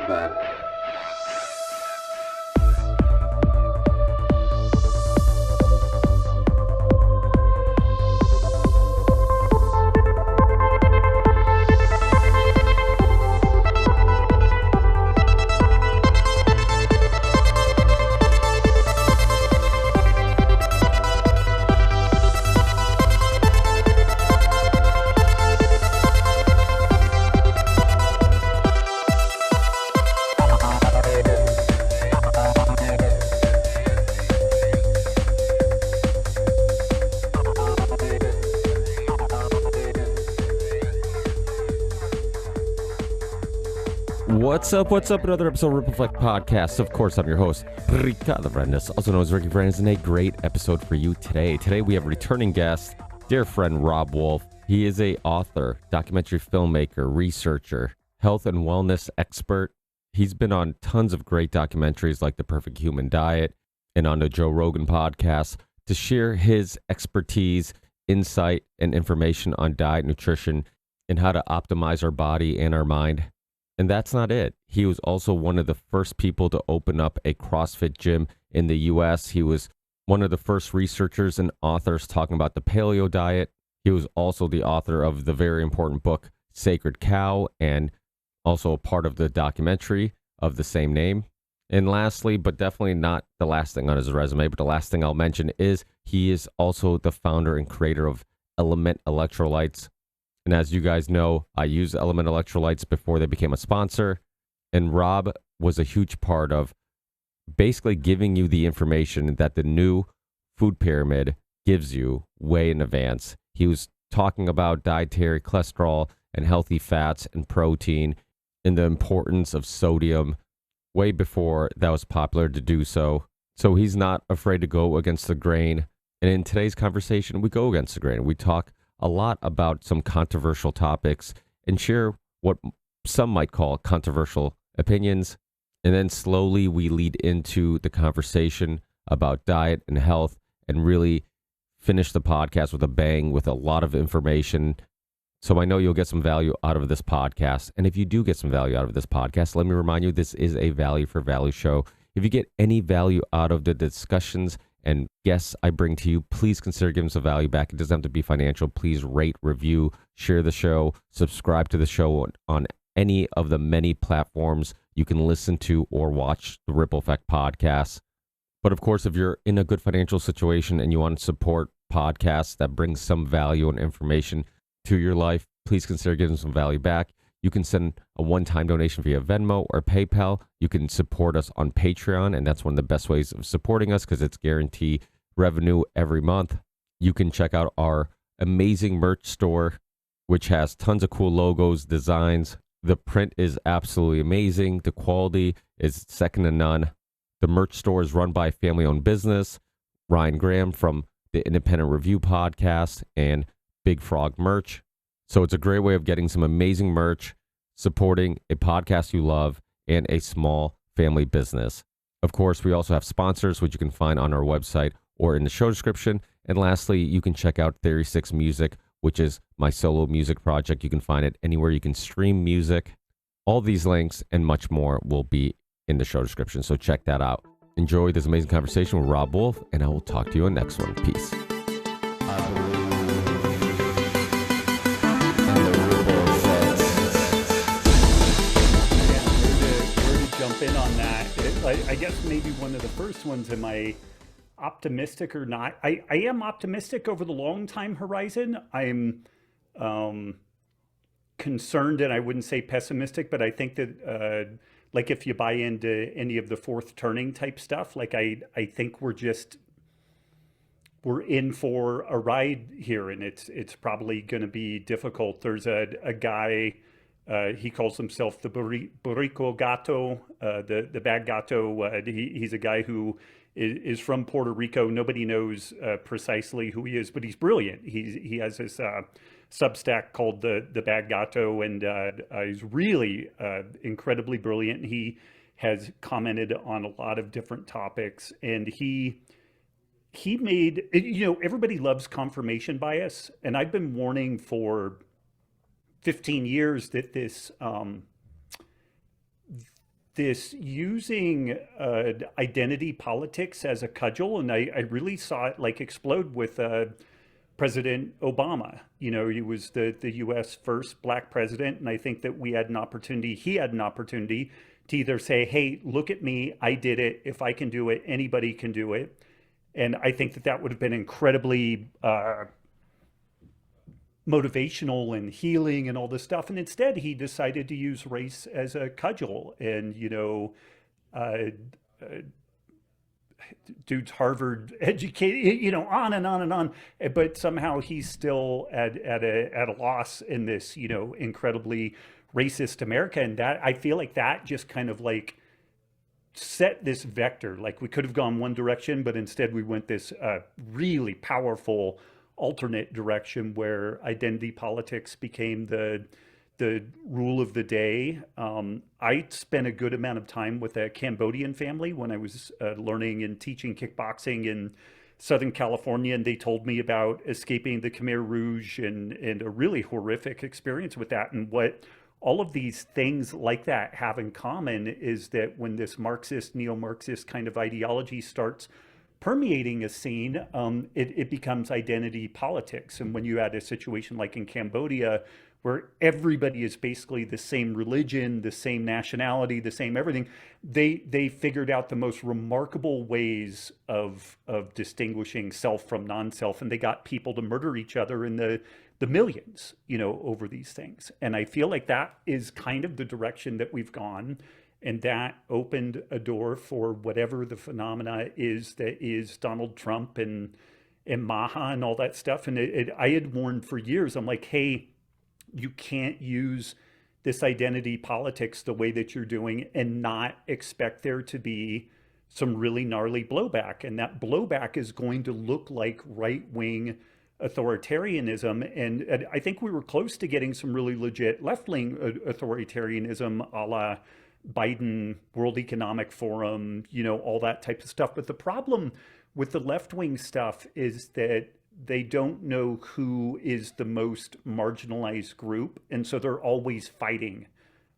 bad. What's up? Another episode of Ripple Effect Podcast. Of course, I'm your host, Ricardo Brendes, also known as Ricky Brendes, and a great episode for you today. Today, we have a returning guest, dear friend Robb Wolf. He is a author, documentary filmmaker, researcher, health and wellness expert. He's been on tons of great documentaries like The Perfect Human Diet and on the Joe Rogan podcast to share his expertise, insight, and information on diet, nutrition, and how to optimize our body and our mind. And that's not it. He was also one of the first people to open up a CrossFit gym in the U.S. He was one of the first researchers and authors talking about the Paleo diet. He was also the author of the very important book, Sacred Cow, and also a part of the documentary of the same name. And lastly, but definitely not the last thing on his resume, but the last thing I'll mention is he is also the founder and creator of Element Electrolytes. And as you guys know, I used Element Electrolytes before they became a sponsor. And Robb was a huge part of basically giving you the information that the new food pyramid gives you way in advance. He was talking about dietary cholesterol and healthy fats and protein and the importance of sodium way before that was popular to do so. So he's not afraid to go against the grain. And in today's conversation, we go against the grain. We talk a lot about some controversial topics and share what some might call controversial opinions. And then slowly we lead into the conversation about diet and health and really finish the podcast with a bang with a lot of information. So I know you'll get some value out of this podcast. And if you do get some value out of this podcast, let me remind you, this is a value for value show. If you get any value out of the discussions and guests I bring to you, please consider giving some value back. It doesn't have to be financial. Please rate, review, share the show, subscribe to the show on any of the many platforms you can listen to or watch the Ripple Effect podcast. But of course, if you're in a good financial situation and you want to support podcasts that bring some value and information to your life, please consider giving some value back. You can send a one-time donation via Venmo or PayPal. You can support us on Patreon, and that's one of the best ways of supporting us because it's guaranteed revenue every month. You can check out our amazing merch store, which has tons of cool logos, designs. The print is absolutely amazing. The quality is second to none. The merch store is run by a family-owned business, Ryan Graham from the Independent Review podcast and Big Frog Merch. So it's a great way of getting some amazing merch, supporting a podcast you love, and a small family business. Of course, we also have sponsors, which you can find on our website or in the show description. And lastly, you can check out 36 Music, which is my solo music project. You can find it anywhere you can stream music. All these links and much more will be in the show description, so check that out. Enjoy this amazing conversation with Robb Wolf, and I will talk to you in the next one. Peace. In on that, I guess maybe one of the first ones. Am I optimistic or not? I am optimistic over the long time horizon. I'm concerned, and I wouldn't say pessimistic, but I think that like if you buy into any of the fourth turning type stuff, like I think we're in for a ride here, and it's probably going to be difficult. There's a guy. He calls himself the Burrico Gato, the bad gato. He's a guy who is from Puerto Rico. Nobody knows precisely who he is, but he's brilliant. He has this Substack called the Bad Gato, and he's really incredibly brilliant. He has commented on a lot of different topics, and he made, everybody loves confirmation bias, and I've been warning for 15 years that this using identity politics as a cudgel, and I really saw it like explode with President Obama. You know, he was the U.S. first black president, and I think that he had an opportunity to either say, hey, look at me, I did it. If I can do it, anybody can do it. And I think that that would have been incredibly motivational and healing and all this stuff. And instead, he decided to use race as a cudgel. And, you know, uh, dude's Harvard educated, you know, on and on and on. But somehow he's still at a loss in this, you know, incredibly racist America. And that, I feel like that just kind of like set this vector. Like we could have gone one direction, but instead we went this really powerful alternate direction where identity politics became the rule of the day. I spent a good amount of time with a Cambodian family when I was learning and teaching kickboxing in Southern California, and they told me about escaping the Khmer Rouge and a really horrific experience with that. And what all of these things like that have in common is that when this Marxist, neo-Marxist kind of ideology starts permeating a scene, it becomes identity politics. And when you had a situation like in Cambodia, where everybody is basically the same religion, the same nationality, the same everything, they figured out the most remarkable ways of distinguishing self from non-self, and they got people to murder each other in the millions, you know, over these things. And I feel like that is kind of the direction that we've gone. And that opened a door for whatever the phenomena is that is Donald Trump and Maha and all that stuff. And I had warned for years, I'm like, hey, you can't use this identity politics the way that you're doing and not expect there to be some really gnarly blowback. And that blowback is going to look like right-wing authoritarianism. And I think we were close to getting some really legit left-wing authoritarianism a la Biden, World Economic Forum, you know, all that type of stuff. But the problem with the left-wing stuff is that they don't know who is the most marginalized group. And so they're always fighting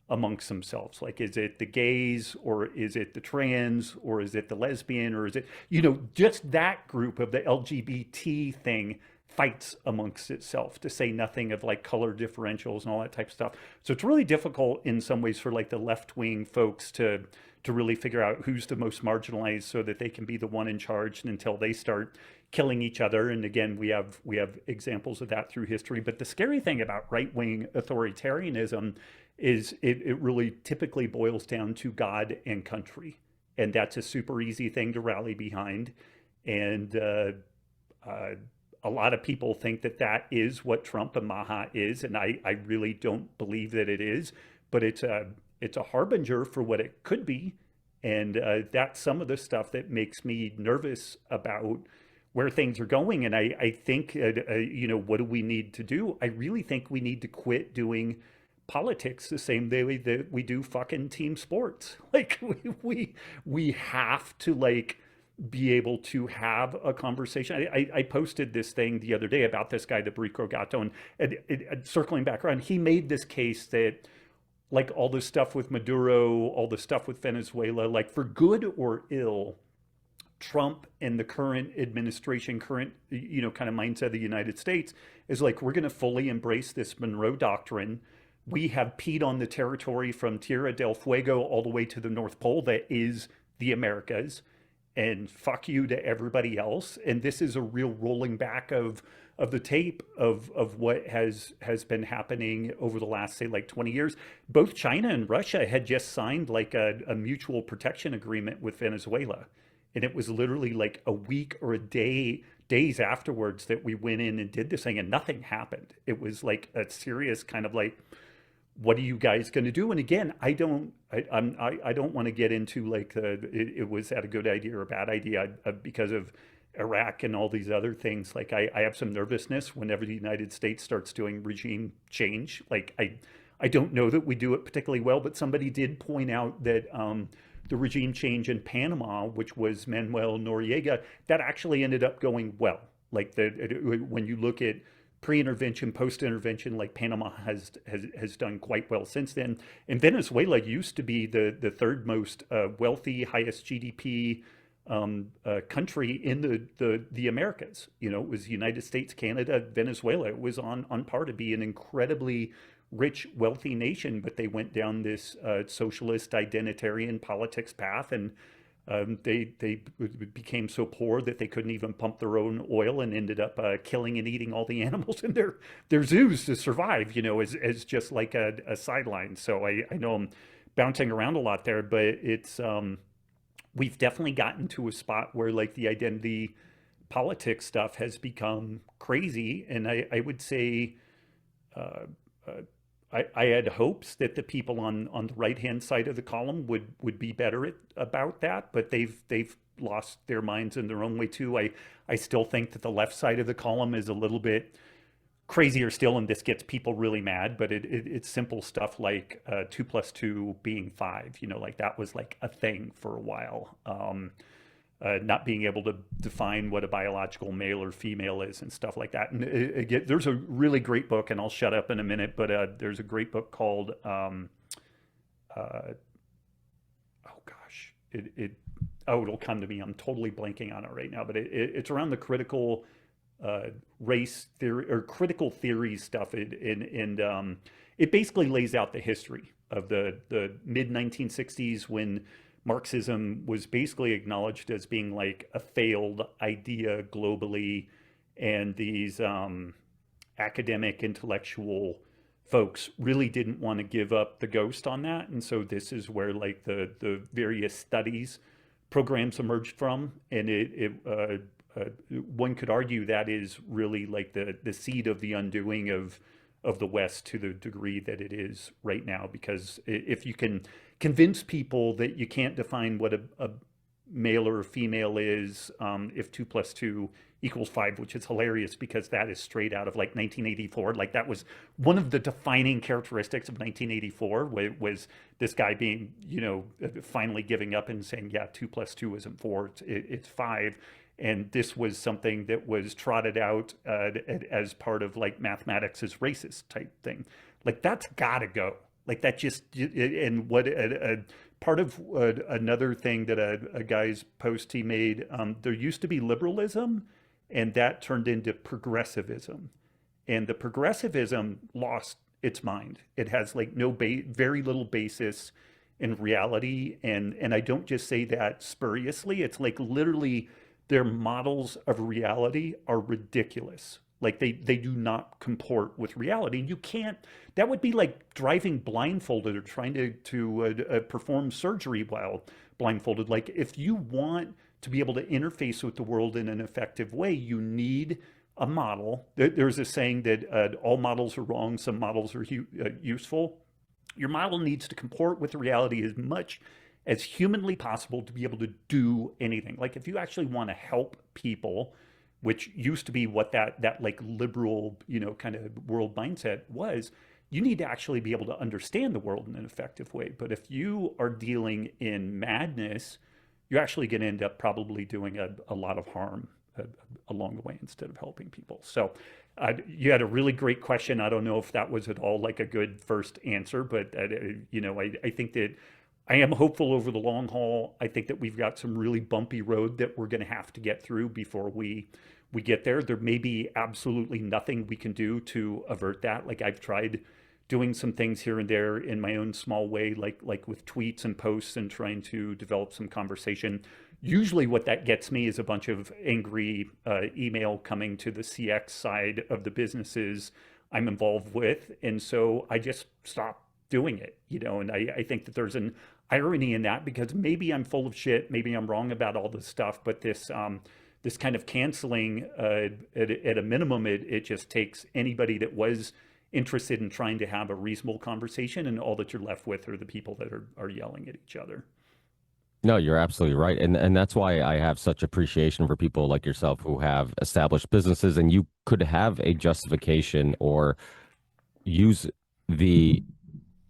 amongst themselves. Like, is it the gays, or is it the trans, or is it the lesbian, or is it, you know, just that group of the LGBT thing fights amongst itself, to say nothing of like color differentials and all that type of stuff. So it's really difficult in some ways for like the left-wing folks to really figure out who's the most marginalized so that they can be the one in charge, and until they start killing each other. And again, we have examples of that through history. But the scary thing about right-wing authoritarianism is it really typically boils down to God and country. And that's a super easy thing to rally behind. And a lot of people think that that is what Trump and Maha is. And I really don't believe that it is, but it's a harbinger for what it could be. And that's some of the stuff that makes me nervous about where things are going. And I think, you know, what do we need to do? I really think we need to quit doing politics the same way that we do fucking team sports. Like we have to like be able to have a conversation. I posted this thing the other day about this guy, the Barico Gatto, and circling back around, he made this case that like all this stuff with Maduro, all the stuff with Venezuela, like for good or ill, Trump and the current administration, you know, kind of mindset of the United States is like, we're going to fully embrace this Monroe Doctrine. We have peed on the territory from Tierra del Fuego all the way to the North Pole that is the Americas, and fuck you to everybody else. And this is a real rolling back of the tape of what has been happening over the last, say, like 20 years. Both China and Russia had just signed like a mutual protection agreement with Venezuela. And it was literally like a week or a days afterwards that we went in and did this thing, and nothing happened. It was like a serious kind of like, what are you guys going to do? And again, I don't want to get into like it was that a good idea or a bad idea because of Iraq and all these other things. Like I have some nervousness whenever the United States starts doing regime change. Like I don't know that we do it particularly well, but somebody did point out that the regime change in Panama, which was Manuel Noriega, that actually ended up going well. Like when you look at pre-intervention, post-intervention, like Panama has done quite well since then. And Venezuela used to be the third most wealthy, highest GDP country in the Americas. You know, it was United States, Canada, Venezuela. It was on par to be an incredibly rich, wealthy nation, but they went down this socialist, identitarian politics path, and they became so poor that they couldn't even pump their own oil, and ended up killing and eating all the animals in their zoos to survive. You know, as just like a sideline. So I know I'm bouncing around a lot there, but it's we've definitely gotten to a spot where like the identity politics stuff has become crazy, and I would say. Uh, uh, I had hopes that the people on the right hand side of the column would be better about that, but they've lost their minds in their own way too. I still think that the left side of the column is a little bit crazier still, and this gets people really mad. But it's simple stuff like 2 + 2 being 5. You know, like that was like a thing for a while. Not being able to define what a biological male or female is and stuff like that. And again, there's a really great book, and I'll shut up in a minute, but there's a great book called, oh gosh, it'll come to me. I'm totally blanking on it right now, but it's around the critical race theory or critical theory stuff. And it basically lays out the history of the mid 1960s when Marxism was basically acknowledged as being like a failed idea globally, and these academic intellectual folks really didn't want to give up the ghost on that. And so this is where like the various studies programs emerged from, and one could argue that is really like the seed of the undoing of the West to the degree that it is right now. Because if you can convince people that you can't define what a male or a female is, if 2 + 2 = 5, which is hilarious because that is straight out of like 1984. Like that was one of the defining characteristics of 1984 was this guy being, you know, finally giving up and saying, yeah, 2 + 2 isn't 4, it's 5. And this was something that was trotted out as part of like mathematics is racist type thing. Like that's gotta go. Like that just, and what part of another thing that a guy's post he made, there used to be liberalism, and that turned into progressivism. And the progressivism lost its mind. It has like very little basis in reality. And I don't just say that spuriously. It's like literally their models of reality are ridiculous. Like they do not comport with reality. And you can't, that would be like driving blindfolded or trying to perform surgery while blindfolded. Like if you want to be able to interface with the world in an effective way, you need a model. There's a saying that all models are wrong, some models are useful. Your model needs to comport with reality as much as humanly possible to be able to do anything. Like if you actually want to help people, which used to be what that like liberal, you know, kind of world mindset was, you need to actually be able to understand the world in an effective way. But if you are dealing in madness, you're actually going to end up probably doing a lot of harm along the way instead of helping people. So you had a really great question. I don't know if that was at all like a good first answer, but you know, I think that I am hopeful over the long haul. I think that we've got some really bumpy road that we're going to have to get through before we get there. There may be absolutely nothing we can do to avert that. Like I've tried doing some things here and there in my own small way, like with tweets and posts and trying to develop some conversation. Usually what that gets me is a bunch of angry email coming to the CX side of the businesses I'm involved with. And so I just stop doing it, you know, and I think that there's an irony in that because maybe I'm full of shit, maybe I'm wrong about all this stuff, but this kind of canceling at a minimum, it just takes anybody that was interested in trying to have a reasonable conversation, and all that you're left with are the people that are yelling at each other. No, you're absolutely right. And that's why I have such appreciation for people like yourself who have established businesses, and you could have a justification or use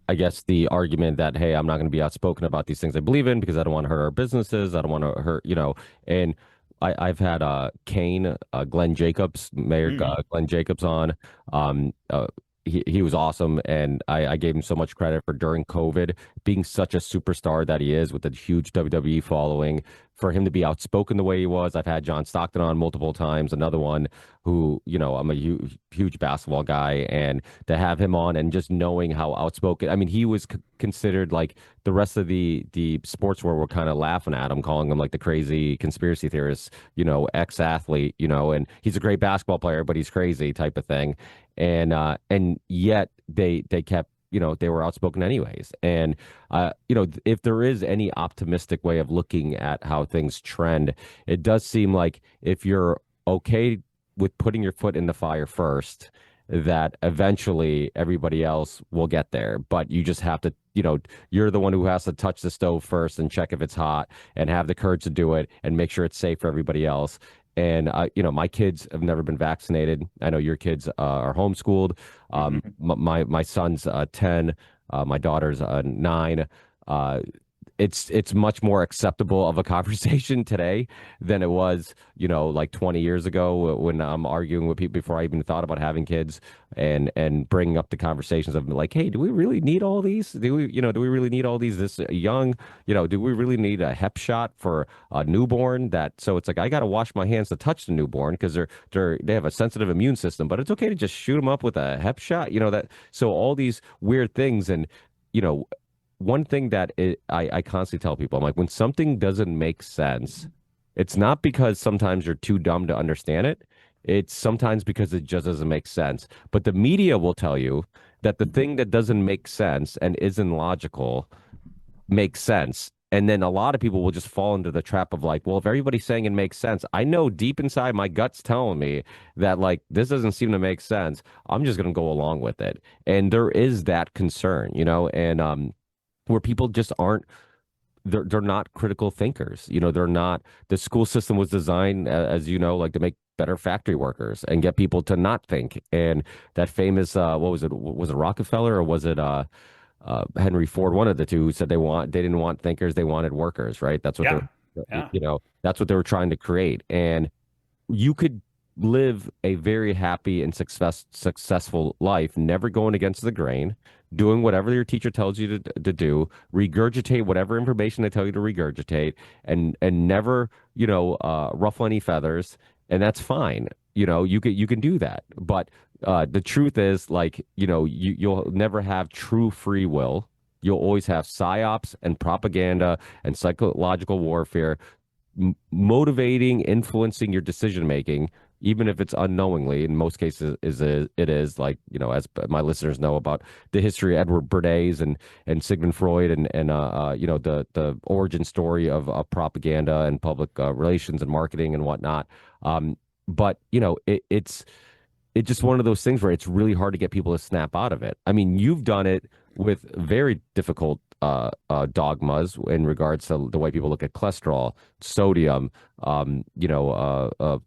I guess the argument that, hey, I'm not going to be outspoken about these things I believe in because I don't want to hurt our businesses. I don't want to hurt, you know, and I've had Kane, Glenn Jacobs, Mayor Hmm. Glenn Jacobs on. Um, uh, he was awesome, and I gave him so much credit for during COVID being such a superstar that he is with a huge WWE following. For him to be outspoken the way he was, I've had John Stockton on multiple times. Another one who, I'm a huge basketball guy, and to have him on and just knowing how outspoken. I mean, he was considered like the rest of the sports world were kind of laughing at him, calling him like the crazy conspiracy theorist, ex-athlete, and he's a great basketball player, but he's crazy type of thing. And yet they kept, they were outspoken anyways. And if there is any optimistic way of looking at how things trend, it does seem like if you're okay with putting your foot in the fire first, that eventually everybody else will get there. But you just have to, you're the one who has to touch the stove first and check if it's hot and have the courage to do it and make sure it's safe for everybody else. And my kids have never been vaccinated. I know your kids are homeschooled. My son's 10, my daughter's 9. Uh, it's much more acceptable of a conversation today than it was, like 20 years ago when I'm arguing with people before I even thought about having kids and bringing up the conversations of like, hey, do we really need all these? Do we really need all these this young? Do we really need a Hep shot for a newborn? So it's like I got to wash my hands to touch the newborn because they have a sensitive immune system, but it's okay to just shoot them up with a Hep shot. So all these weird things and you know one thing that I constantly tell people, I'm like, when something doesn't make sense, it's not because sometimes you're too dumb to understand it. It's sometimes because it just doesn't make sense. But the media will tell you that the thing that doesn't make sense and isn't logical makes sense. And then a lot of people will just fall into the trap of like, well, if everybody's saying it makes sense, I know deep inside my gut's telling me that like this doesn't seem to make sense. I'm just going to go along with it. And there is that concern, and where people just aren't they're not critical thinkers. They're not the school system was designed as like to make better factory workers and get people to not think. And that famous what was it? Was it Rockefeller or was it Henry Ford, one of the two, who said they didn't want thinkers, they wanted workers, right? That's what Yeah. they're Yeah. that's what they were trying to create. And you could live a very happy and successful life, never going against the grain, doing whatever your teacher tells you to do, regurgitate whatever information they tell you to regurgitate, and never, ruffle any feathers, and that's fine. You can do that. But the truth is, like, you'll never have true free will. You'll always have psyops and propaganda and psychological warfare motivating, influencing your decision making, even if it's unknowingly. In most cases, it is like as my listeners know about the history of Edward Bernays and Sigmund Freud and the origin story of propaganda and public relations and marketing and whatnot. But it's just one of those things where it's really hard to get people to snap out of it. I mean, you've done it with very difficult dogmas in regards to the way people look at cholesterol, sodium,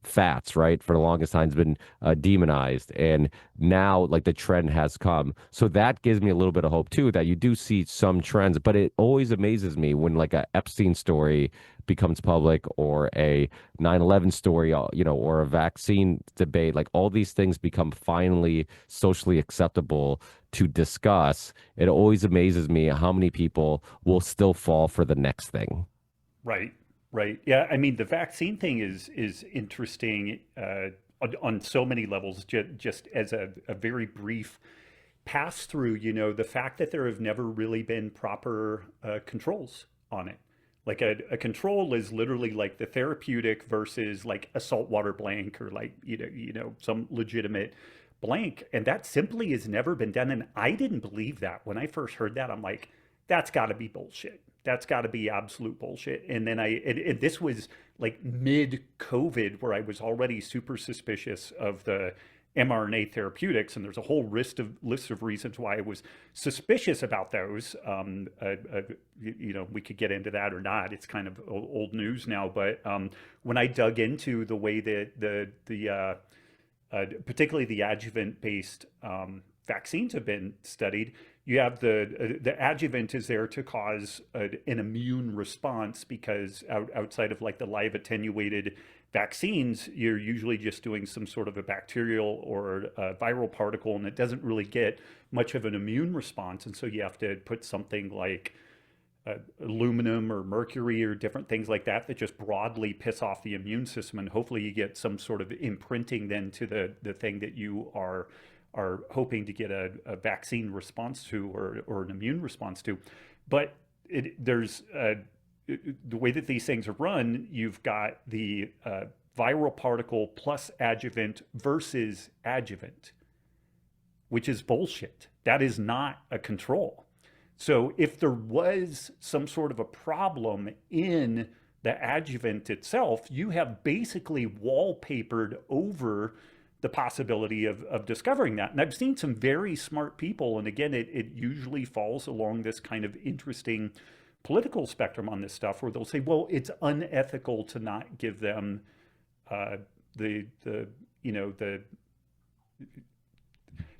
fats, right? For the longest time, it's been demonized. And now, like, the trend has come. So that gives me a little bit of hope, too, that you do see some trends. But it always amazes me when, like, a Epstein story becomes public or a 9/11 story, or a vaccine debate, like all these things become finally socially acceptable to discuss. It always amazes me how many people will still fall for the next thing. Right. Right. Yeah. I mean, the vaccine thing is interesting on so many levels. Just as a very brief pass through, the fact that there have never really been proper controls on it. Like a control is literally like the therapeutic versus like a saltwater blank or like some legitimate blank, and that simply has never been done. And I didn't believe that when I first heard that. I'm like, that's got to be bullshit. That's got to be absolute bullshit. And then this was like mid COVID where I was already super suspicious of the mRNA therapeutics, and there's a whole list of reasons why I was suspicious about those. We could get into that or not. It's kind of old news now, but when I dug into the way that particularly the adjuvant-based vaccines have been studied, you have the adjuvant is there to cause an immune response because outside of like the live attenuated vaccines, you're usually just doing some sort of a bacterial or a viral particle, and it doesn't really get much of an immune response. And so you have to put something like aluminum or mercury or different things like that that just broadly piss off the immune system, and hopefully you get some sort of imprinting then to the thing that you are hoping to get a vaccine response to, or an immune response to. But there's the way that these things are run, you've got the viral particle plus adjuvant versus adjuvant, which is bullshit. That is not a control. So if there was some sort of a problem in the adjuvant itself, you have basically wallpapered over the possibility of discovering that. And I've seen some very smart people, and again, it usually falls along this kind of interesting political spectrum on this stuff, where they'll say, well, it's unethical to not give them the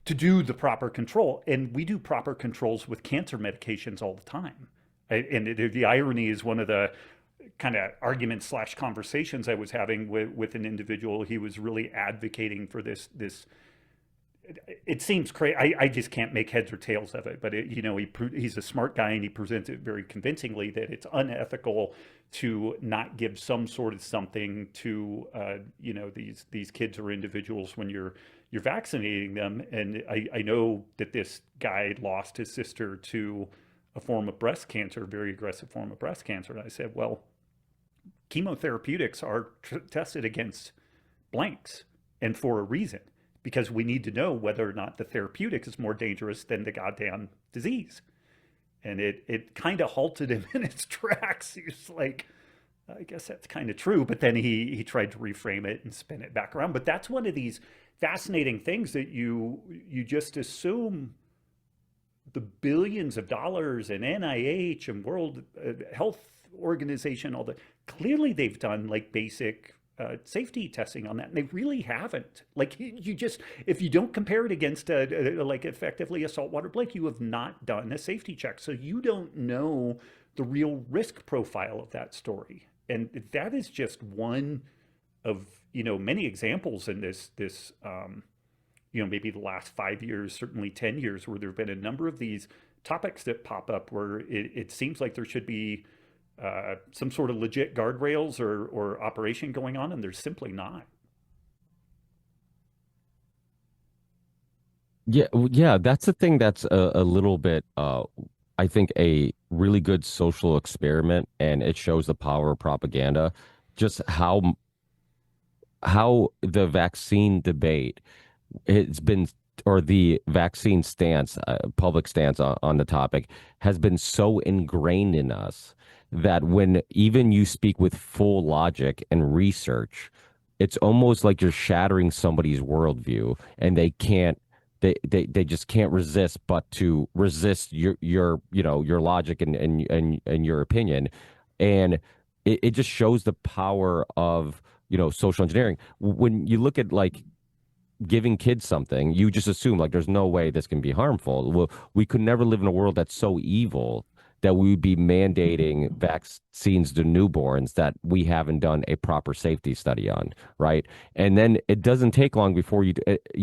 to do the proper control. And we do proper controls with cancer medications all the time. And the irony is, one of the kind of arguments slash conversations I was having with an individual, he was really advocating for this. It seems crazy. I just can't make heads or tails of it. But he's a smart guy, and he presents it very convincingly that it's unethical to not give some sort of something to these kids or individuals when you're vaccinating them. And I know that this guy lost his sister to a form of breast cancer, a very aggressive form of breast cancer. And I said, well, chemotherapeutics are tested against blanks, and for a reason, because we need to know whether or not the therapeutic is more dangerous than the goddamn disease. And it kind of halted him in his tracks. He was like, I guess that's kind of true. But then he tried to reframe it and spin it back around. But that's one of these fascinating things that you just assume the billions of dollars in NIH and World Health Organization, all the, clearly they've done like basic safety testing on that, and they really haven't. Like, you just, if you don't compare it against like effectively a saltwater blake, you have not done a safety check, so you don't know the real risk profile of that story. And that is just one of many examples in this maybe the last 5 years, certainly 10 years, where there have been a number of these topics that pop up where it seems like there should be some sort of legit guardrails or operation going on, and there's simply not. Yeah, that's the thing that's a little bit, I think, a really good social experiment, and it shows the power of propaganda, just how the vaccine debate, it's been, or the vaccine stance, public stance on the topic, has been so ingrained in us that when even you speak with full logic and research, it's almost like you're shattering somebody's worldview, and they just can't resist but to resist your logic and your opinion. And it just shows the power of social engineering. When you look at like giving kids something, you just assume like there's no way this can be harmful. Well, we could never live in a world that's so evil that we would be mandating vaccines to newborns that we haven't done a proper safety study on, right? And then it doesn't take long before you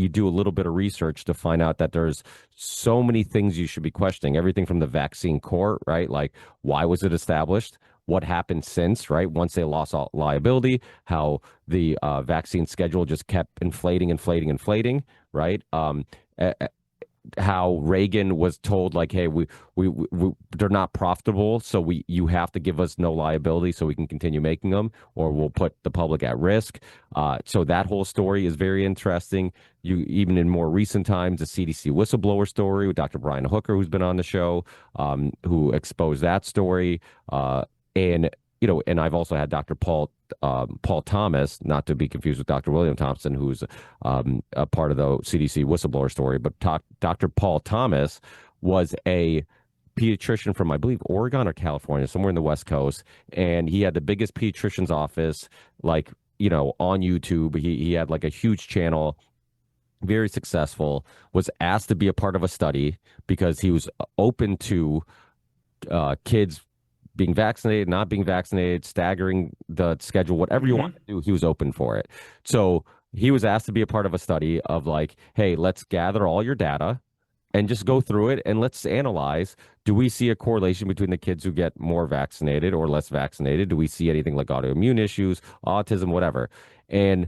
do a little bit of research to find out that there's so many things you should be questioning. Everything from the vaccine court, right? Like, why was it established? What happened since, right? Once they lost all liability, how the vaccine schedule just kept inflating, right? How Reagan was told, like, hey, we they're not profitable, so you have to give us no liability so we can continue making them, or we'll put the public at risk. So that whole story is very interesting. You even in more recent times, the CDC whistleblower story with Dr. Brian Hooker, who's been on the show, who exposed that story. And I've also had Dr. Paul Thomas, not to be confused with Dr. William Thompson, who's a part of the CDC whistleblower story. But Dr. Paul Thomas was a pediatrician from, I believe, Oregon or California, somewhere in the West Coast, and he had the biggest pediatrician's office, like on YouTube. He had like a huge channel, very successful. Was asked to be a part of a study because he was open to kids being vaccinated, not being vaccinated, staggering the schedule, whatever you want Hmm. to do, he was open for it. So he was asked to be a part of a study of like, hey, let's gather all your data and just go through it and let's analyze. Do we see a correlation between the kids who get more vaccinated or less vaccinated? Do we see anything like autoimmune issues, autism, whatever? And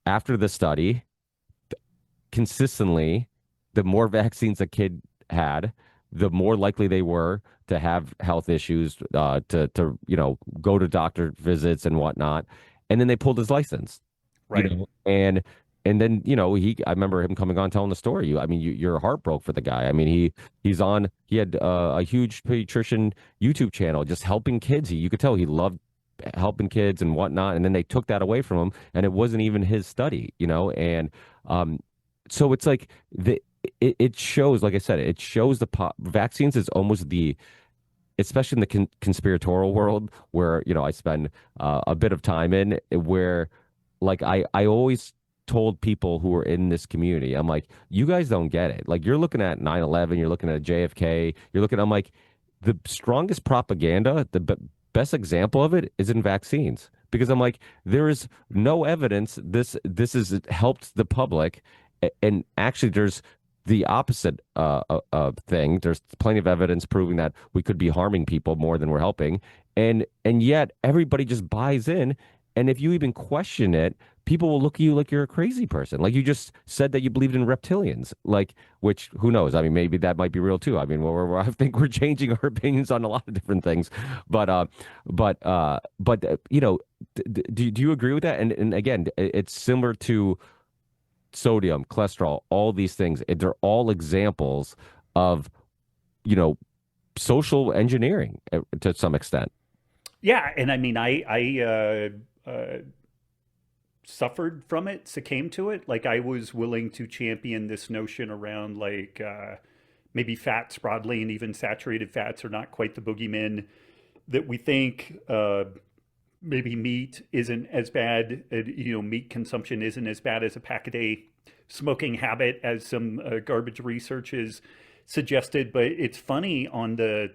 after the study, consistently, the more vaccines a kid had, the more likely they were to have health issues, to go to doctor visits and whatnot. And then they pulled his license, Right. and then I remember him coming on telling the story. Your heart broke for the guy. I mean, he had a huge pediatrician YouTube channel just helping kids. You could tell he loved helping kids and whatnot. And then they took that away from him, and it wasn't even his study, and um, so it's like it shows, like I said, it shows vaccines is almost especially in the conspiratorial world where I spend a bit of time in, where like I always told people who were in this community, I'm like, you guys don't get it. Like, you're looking at 9/11, you're looking at JFK, I'm like, the strongest propaganda, best example of it is in vaccines, because I'm like, there is no evidence this has helped the public. And actually, there's the opposite thing. There's plenty of evidence proving that we could be harming people more than we're helping, and yet everybody just buys in. And if you even question it, people will look at you like you're a crazy person. Like, you just said that you believed in reptilians, like, which, who knows? I mean, maybe that might be real too. I mean, I think we're changing our opinions on a lot of different things, but do you agree with that? And again, it's similar to sodium, cholesterol, all these things. They're all examples of, social engineering to some extent. Yeah, and I mean, I suffered from it, succumbed to it. Like, I was willing to champion this notion around like maybe fats broadly, and even saturated fats are not quite the boogeyman that we think. Maybe meat isn't as bad. Meat consumption isn't as bad as a pack a day smoking habit as some garbage research is suggested. But it's funny on the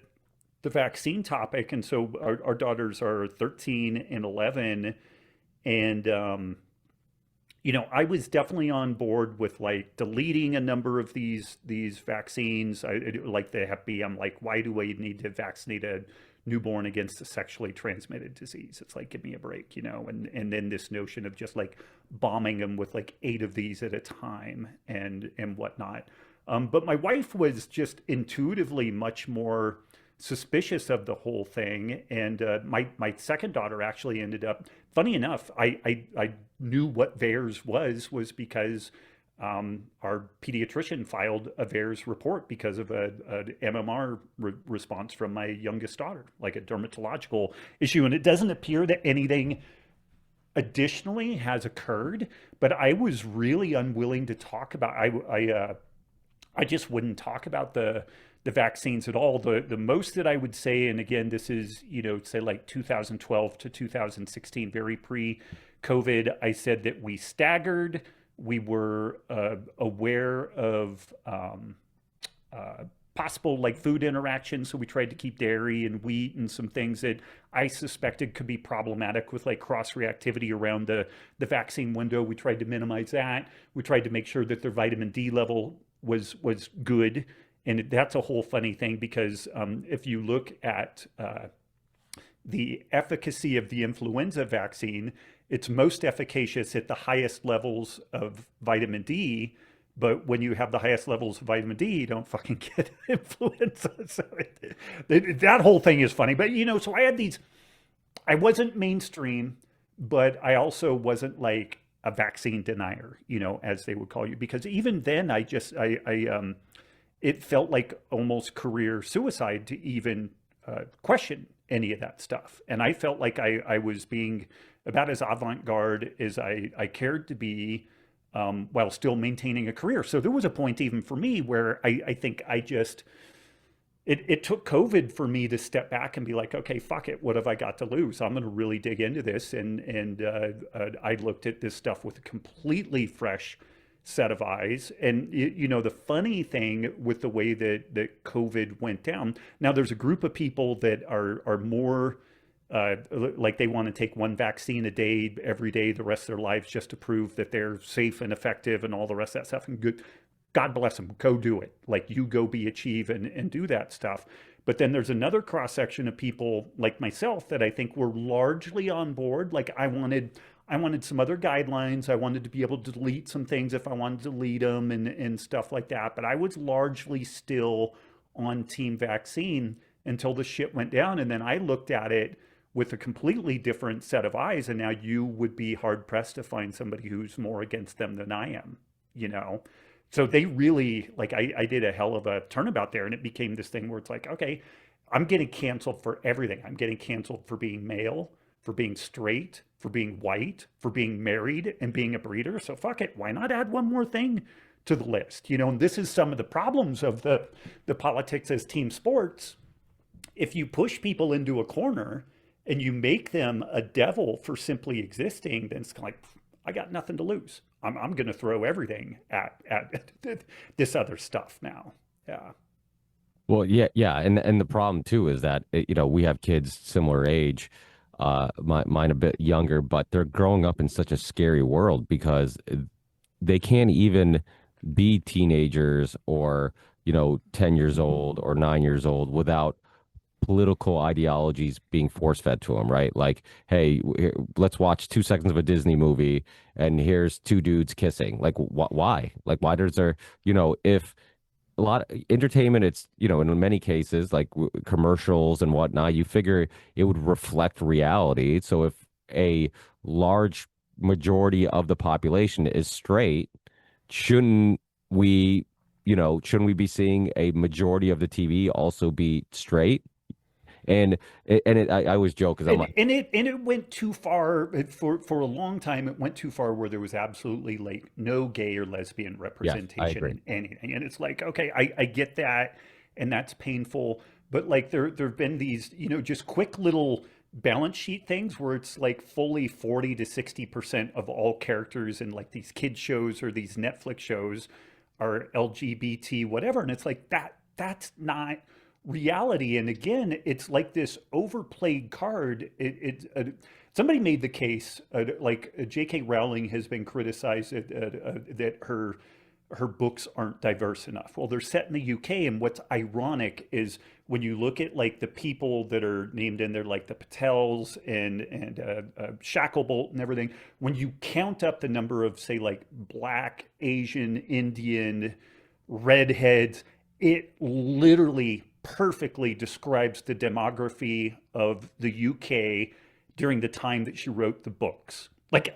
vaccine topic, and so our daughters are 13 and 11, and I was definitely on board with like deleting a number of these vaccines. Like the Hep B. I'm like, why do we need to vaccinate a newborn against a sexually transmitted disease? It's like, give me a break, And then this notion of just like bombing them with like 8 of these at a time and whatnot. But my wife was just intuitively much more suspicious of the whole thing, and my second daughter actually ended up. Funny enough, I knew what VAERS was because our pediatrician filed a VAERS report because of an MMR response from my youngest daughter, like a dermatological issue, and it doesn't appear that anything additionally has occurred. But I was really unwilling to talk about. I just wouldn't talk about the vaccines at all. The most that I would say, and again, this is, say like 2012 to 2016, very pre-COVID, I said that we staggered. We were aware of possible like food interactions, so we tried to keep dairy and wheat and some things that I suspected could be problematic with like cross reactivity around the vaccine window. We tried to minimize that. We tried to make sure that their vitamin D level was good. And that's a whole funny thing, because if you look at the efficacy of the influenza vaccine, it's most efficacious at the highest levels of vitamin D. But when you have the highest levels of vitamin D, you don't fucking get influenza. So that whole thing is funny. But, so I had these, I wasn't mainstream, but I also wasn't like a vaccine denier, as they would call you. Because even then, it felt like almost career suicide to even question any of that stuff. And I felt like I was being about as avant-garde as I cared to be, while still maintaining a career. So there was a point even for me where I think it took COVID for me to step back and be like, okay, fuck it. What have I got to lose? I'm going to really dig into this. And I looked at this stuff with a completely fresh set of eyes. And the funny thing with the way that COVID went down, now there's a group of people that are more like they want to take one vaccine a day every day the rest of their lives just to prove that they're safe and effective and all the rest of that stuff. And good, God bless them, go do it. Like, you go be achieve and do that stuff. But then there's another cross section of people like myself that I think were largely on board. Like, I wanted some other guidelines. I wanted to be able to delete some things if I wanted to delete them and stuff like that. But I was largely still on team vaccine until the shit went down. And then I looked at it with a completely different set of eyes. And now you would be hard pressed to find somebody who's more against them than I am, So they really, like, I did a hell of a turnabout there, and it became this thing where it's like, okay, I'm getting canceled for everything. I'm getting canceled for being male, for being straight, for being white, for being married, and being a breeder. So fuck it. Why not add one more thing to the list? And this is some of the problems of the politics as team sports. If you push people into a corner and you make them a devil for simply existing, then it's kind of like, I got nothing to lose. I'm going to throw everything at this other stuff now. Yeah. Well, yeah, and the problem too is that we have kids similar age, mine a bit younger, but they're growing up in such a scary world because they can't even be teenagers or 10 years old or 9 years old without political ideologies being force fed to them, right? Like, hey, let's watch 2 seconds of a Disney movie and here's two dudes kissing. Like, why? Like, why does there, if a lot of entertainment, it's, in many cases, like commercials and whatnot, you figure it would reflect reality. So if a large majority of the population is straight, shouldn't we be seeing a majority of the TV also be straight? And I always joke because I'm like, and it went too far for a long time. It went too far where there was absolutely like no gay or lesbian representation in anything. And it's like, okay, I get that, and that's painful. But like there've been these just quick little balance sheet things where it's like fully 40 to 60% of all characters in like these kid shows or these Netflix shows are LGBT whatever, and it's like that's not reality. And again, it's like this overplayed card. Somebody made the case, like J.K. Rowling has been criticized that her books aren't diverse enough. Well, they're set in the UK, and what's ironic is when you look at like the people that are named in there, like the Patels and Shacklebolt and everything, when you count up the number of, say, like Black, Asian, Indian, redheads, it literally perfectly describes the demography of the UK during the time that she wrote the books. Like,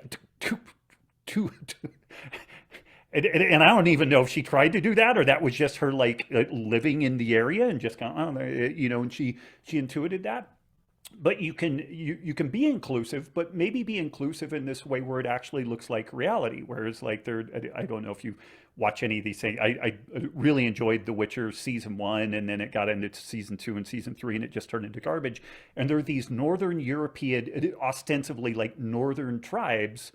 and I don't even know if she tried to do that or that was just her like living in the area and just kind of, and she intuited that. But you can be inclusive, but maybe be inclusive in this way where it actually looks like reality. Whereas like I don't know if you watch any of these things. I really enjoyed The Witcher season 1, and then it got into season 2 and season 3, and it just turned into garbage. And there are these Northern European, ostensibly like Northern tribes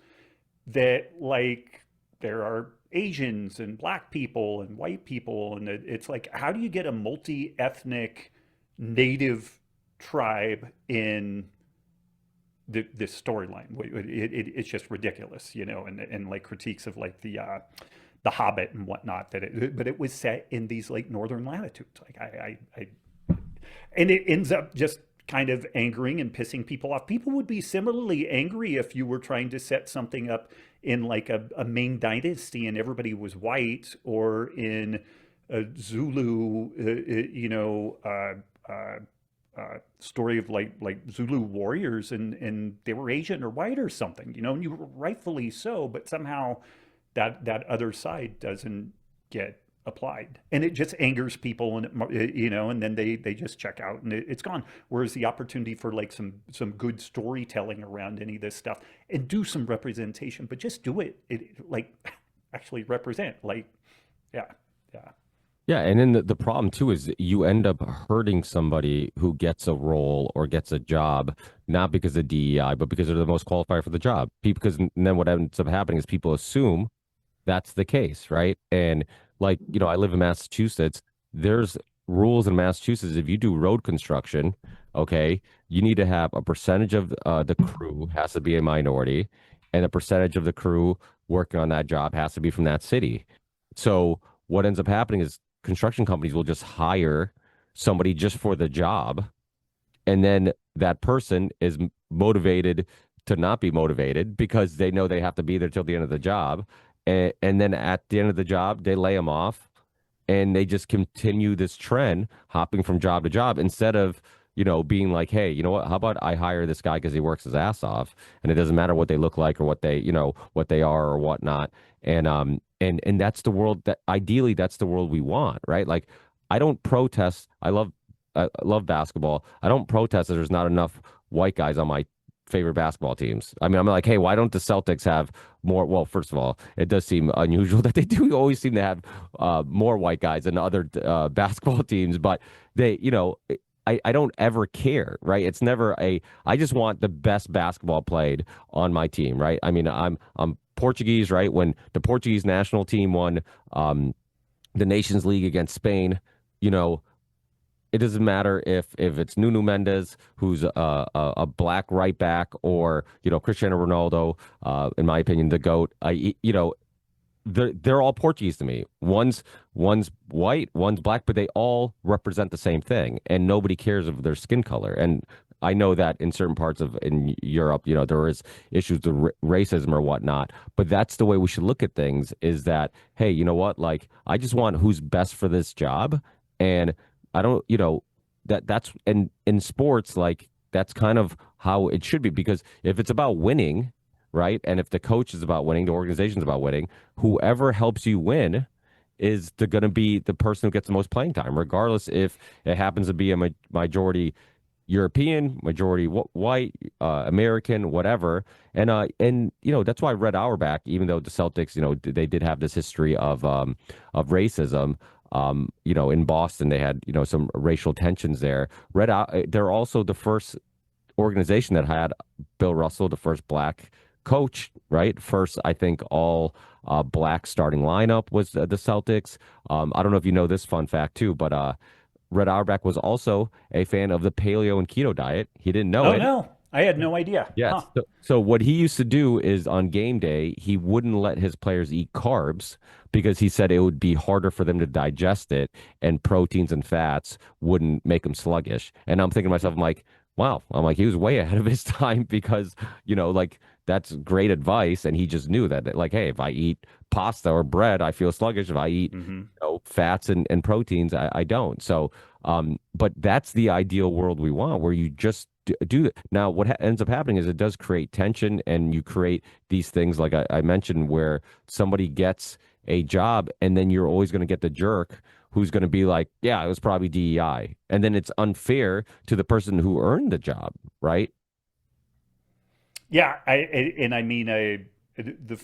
that like there are Asians and Black people and white people, and it's like, how do you get a multi-ethnic native tribe in this storyline? It's just ridiculous, and like critiques of like the Hobbit and whatnot, but it was set in these like northern latitudes. Like and it ends up just kind of angering and pissing people off. People would be similarly angry if you were trying to set something up in like a Ming dynasty and everybody was white, or in a Zulu, story of like Zulu warriors and they were Asian or white or something, and you were rightfully so, but somehow that other side doesn't get applied, and it just angers people, and and then they just check out and it's gone. Whereas the opportunity for like some good storytelling around any of this stuff and do some representation, but just do it like actually represent, like yeah. Yeah, and then the problem too is you end up hurting somebody who gets a role or gets a job, not because of DEI, but because they're the most qualified for the job. Because then what ends up happening is people assume that's the case, right? And like, I live in Massachusetts. There's rules in Massachusetts. If you do road construction, okay, you need to have a percentage of the crew has to be a minority, and a percentage of the crew working on that job has to be from that city. So what ends up happening is construction companies will just hire somebody just for the job, and then that person is motivated to not be motivated because they know they have to be there till the end of the job, and then at the end of the job they lay them off, and they just continue this trend hopping from job to job instead of being like, hey, you know what, how about I hire this guy because he works his ass off, and it doesn't matter what they look like or what they what they are or whatnot. And that's the world that ideally that's the world we want, right? Like, I don't protest. I love basketball. I don't protest that there's not enough white guys on my favorite basketball teams. I mean, I'm like, hey, why don't the Celtics have more? Well, first of all, it does seem unusual that they do always seem to have more white guys than other basketball teams, but they, I don't ever care, right? It's never I just want the best basketball played on my team, right? I mean, I'm Portuguese, right? When the Portuguese national team won the Nations League against Spain, you know, it doesn't matter if it's Nuno Mendes, who's a black right back, or Cristiano Ronaldo, in my opinion, the goat. They're all Portuguese to me. One's white, one's black, but they all represent the same thing, and nobody cares of their skin color. And I know that in certain parts of in Europe, there is issues with racism or whatnot, but that's the way we should look at things. Is that, hey, you know what? Like, I just want who's best for this job, and I don't, that's in sports, like that's kind of how it should be, because if it's about winning, right? And if the coach is about winning, the organization's about winning, whoever helps you win is going to be the person who gets the most playing time, regardless if it happens to be a majority European, majority white, American, whatever. And that's why Red Auerbach, even though the Celtics, they did have this history of racism. In Boston, they had some racial tensions there. They're also the first organization that had Bill Russell, the first black coach, right? First, I think all black starting lineup was the Celtics. I don't know if you know this fun fact too, but Red Auerbach was also a fan of the paleo and keto diet. He didn't know Oh it. no, I had no idea. Yes. Huh. So what he used to do is on game day, he wouldn't let his players eat carbs because he said it would be harder for them to digest it, and proteins and fats wouldn't make them sluggish. And I'm thinking to myself, I'm like, wow, I'm like, he was way ahead of his time because, like, that's great advice. And he just knew that, like, hey, if I eat pasta or bread, I feel sluggish. If I eat, Hmm. fats and proteins, I don't. So, but that's the ideal world we want, where you just do it. Now, what ends up happening is it does create tension, and you create these things like I mentioned, where somebody gets a job, and then you're always going to get the jerk who's going to be like, yeah, it was probably DEI. And then it's unfair to the person who earned the job, right? Yeah, and I mean, the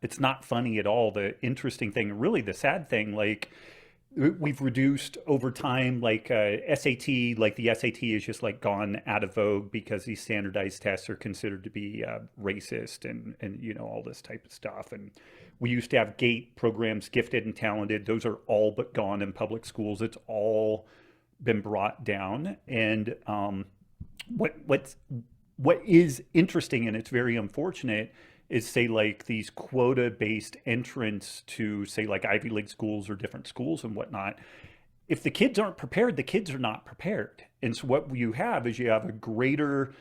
it's not funny at all. The interesting thing, really, the sad thing, like we've reduced over time, like SAT, like the SAT is just like gone out of vogue because these standardized tests are considered to be racist and all this type of stuff. And we used to have GATE programs, gifted and talented. Those are all but gone in public schools. It's all been brought down. And what's what is interesting, and it's very unfortunate, is say like these quota based entrants to say like Ivy League schools or different schools and whatnot. If the kids aren't prepared, the kids are not prepared. And so what you have is you have a greater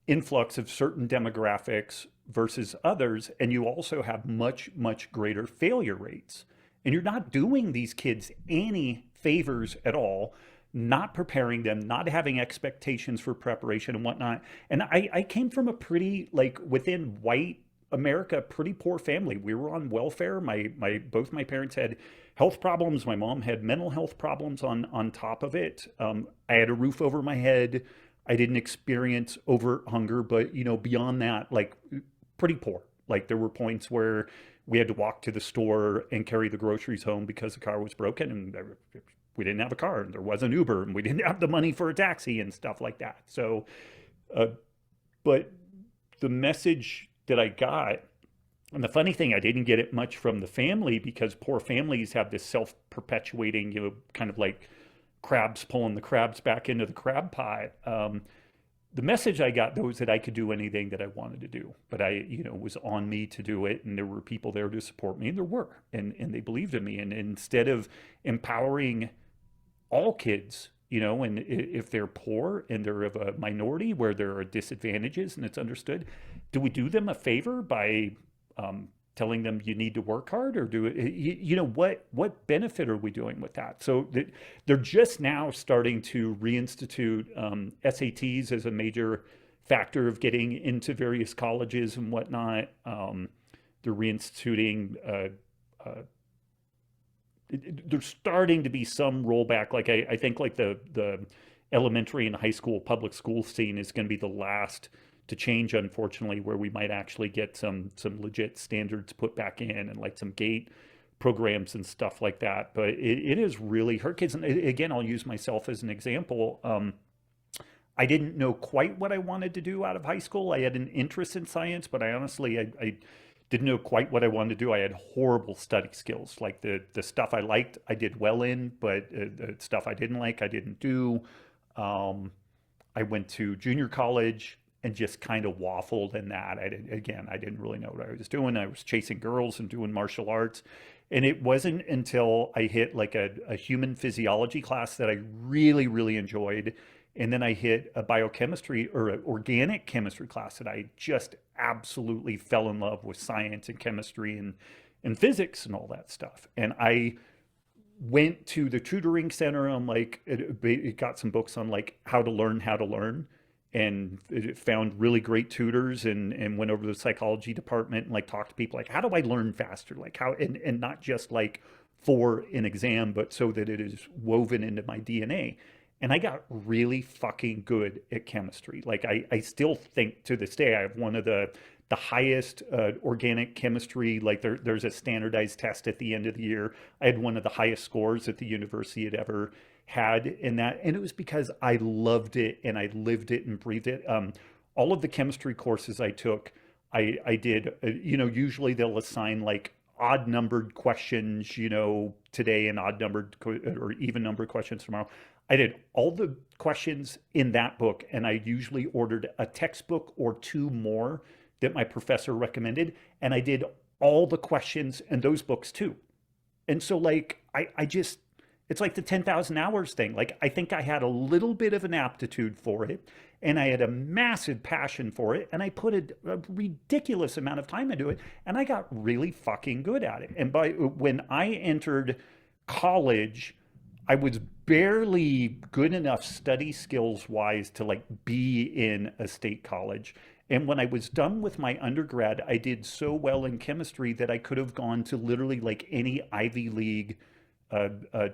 influx of certain demographics versus others, and you also have much, much greater failure rates. And you're not doing these kids any favors at all, not preparing them, not having expectations for preparation and whatnot. And I came from a pretty, like, within white America, pretty poor family. We were on welfare. My both my parents had health problems. My mom had mental health problems on top of it. I had a roof over my head. I didn't experience overt hunger, but beyond that, like, pretty poor. Like, there were points where we had to walk to the store and carry the groceries home because the car was broken, and we didn't have a car, and there was an Uber, and we didn't have the money for a taxi and stuff like that. So, uh, but the message that I got And the funny thing, I didn't get it much from the family because poor families have this self-perpetuating, kind of like crabs pulling the crabs back into the crab pot. The message I got, though, was that I could do anything that I wanted to do, but it was on me to do it, and there were people there to support me, and there were, and they believed in me. And instead of empowering all kids, and if they're poor and they're of a minority where there are disadvantages and it's understood, do we do them a favor by telling them you need to work hard, or do it, what benefit are we doing with that? So they're just now starting to reinstitute SATs as a major factor of getting into various colleges and whatnot. They're reinstituting there's starting to be some rollback. Like I think like the elementary and high school public school scene is going to be the last to change, unfortunately, where we might actually get some legit standards put back in, and like some gate programs and stuff like that. But it is really hurt kids. And again, I'll use myself as an example. I didn't know quite what I wanted to do out of high school. I had an interest in science, but I honestly, I didn't know quite what I wanted to do. I had horrible study skills. Like the stuff I liked, I did well in, but the stuff I didn't like, I didn't do. I went to junior college and just kind of waffled in that. I didn't really know what I was doing. I was chasing girls and doing martial arts. And it wasn't until I hit like a human physiology class that I really, really enjoyed. And then I hit a biochemistry or an organic chemistry class that I just absolutely fell in love with science and chemistry and physics and all that stuff. And I went to the tutoring center. I'm like, it got some books on like how to learn, and it found really great tutors, and went over to the psychology department and like talked to people like, how do I learn faster? Like how, and not just like for an exam, but so that it is woven into my DNA. And I got really fucking good at chemistry. Like I still think to this day, I have one of the highest organic chemistry. Like there's a standardized test at the end of the year. I had one of the highest scores that the university had ever had in that. And it was because I loved it and I lived it and breathed it. All of the chemistry courses I took, I did, usually they'll assign like odd numbered questions, today, and odd numbered or even numbered questions tomorrow. I did all the questions in that book, and I usually ordered a textbook or two more that my professor recommended, and I did all the questions in those books too. And so like I just, it's like the 10,000 hours thing. Like I think I had a little bit of an aptitude for it, and I had a massive passion for it, and I put a ridiculous amount of time into it, and I got really fucking good at it. And when I entered college, I was barely good enough study skills wise to like be in a state college. And when I was done with my undergrad, I did so well in chemistry that I could have gone to literally like any Ivy League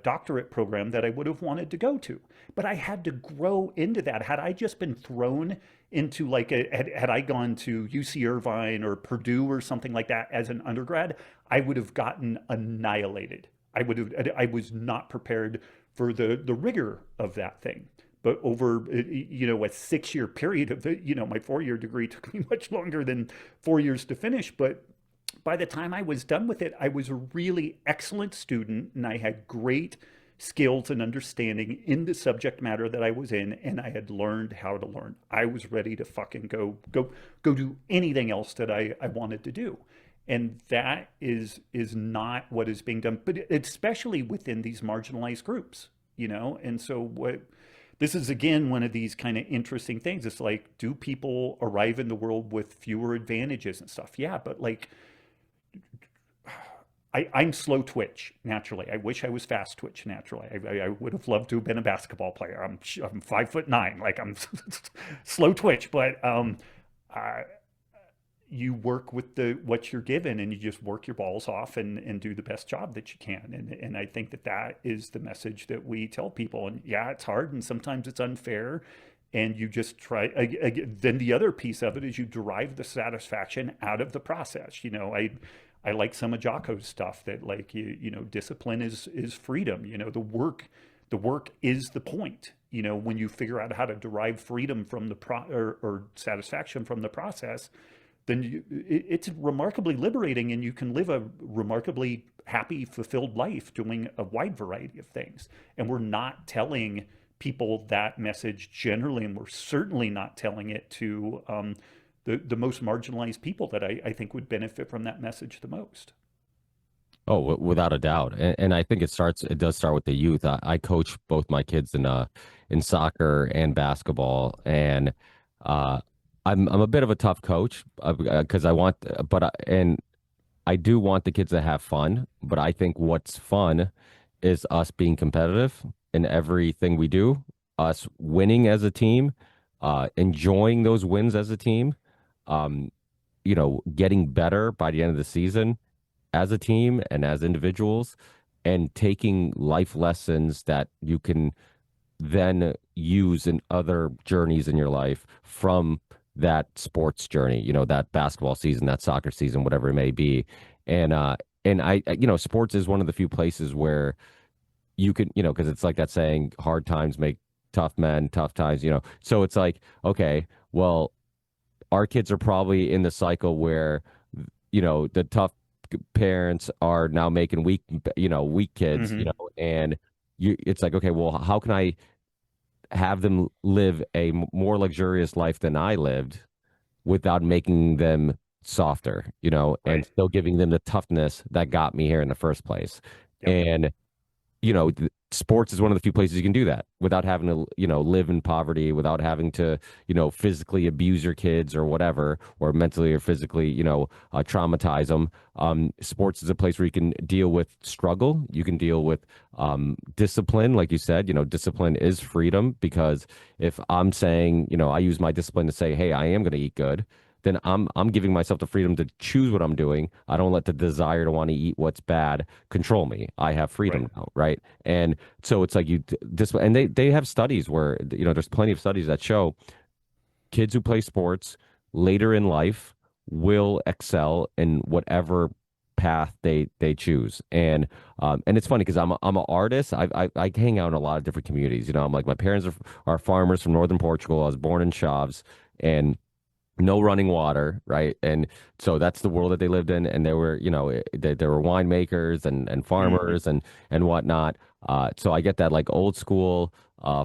doctorate program that I would have wanted to go to. But I had to grow into that. Had I just been thrown into like had I gone to UC Irvine or Purdue or something like that as an undergrad, I would have gotten annihilated. I was not prepared for the rigor of that thing. But over, a 6-year period of my 4-year degree took me much longer than 4 years to finish. But by the time I was done with it, I was a really excellent student, and I had great skills and understanding in the subject matter that I was in, and I had learned how to learn. I was ready to fucking go do anything else that I wanted to do. And that is not what is being done, but especially within these marginalized groups, And so this is, again, one of these kind of interesting things. It's like, do people arrive in the world with fewer advantages and stuff? Yeah, but like, I'm slow twitch naturally. I wish I was fast twitch naturally. I would have loved to have been a basketball player. I'm 5'9", like I'm slow twitch, but you work with what you're given, and you just work your balls off and do the best job that you can. And I think that is the message that we tell people. And yeah, it's hard, and sometimes it's unfair, and you just try. Then the other piece of it is you derive the satisfaction out of the process. I like some of Jocko's stuff that like, discipline is freedom. The work is the point. When you figure out how to derive freedom from or satisfaction from the process, then it's remarkably liberating, and you can live a remarkably happy, fulfilled life doing a wide variety of things. And we're not telling people that message generally, and we're certainly not telling it to the most marginalized people that I think would benefit from that message the most. Oh, without a doubt, and I think it does start with the youth. I coach both my kids in soccer and basketball, and uh, I'm a bit of a tough coach because I want, and I do want the kids to have fun, but I think what's fun is us being competitive in everything we do, us winning as a team, enjoying those wins as a team, um, getting better by the end of the season as a team and as individuals, and taking life lessons that you can then use in other journeys in your life from that sports journey, that basketball season, that soccer season, whatever it may be. And sports is one of the few places where you can, because it's like that saying, hard times make tough men, tough times, So it's like, okay, well, our kids are probably in the cycle where, the tough parents are now making weak kids, Hmm. and it's like, okay, well, how can I have them live a more luxurious life than I lived without making them softer, and Right. still giving them the toughness that got me here in the first place. Yep. And sports is one of the few places you can do that without having to, live in poverty, without having to, physically abuse your kids or whatever, or mentally or physically, traumatize them. Sports is a place where you can deal with struggle. You can deal with discipline. Like you said, discipline is freedom, because if I'm saying, I use my discipline to say, hey, I am going to eat good, then I'm giving myself the freedom to choose what I'm doing. I don't let the desire to want to eat what's bad control me. I have Right. freedom now, right? And so it's like and they have studies where, there's plenty of studies that show kids who play sports later in life will excel in whatever path they choose. And it's funny because I'm an artist. I hang out in a lot of different communities. I'm like, my parents are farmers from northern Portugal. I was born in Chaves, and no running water, right? And so that's the world that they lived in. And they were, they were winemakers and Hmm. farmers and whatnot. So I get that like old school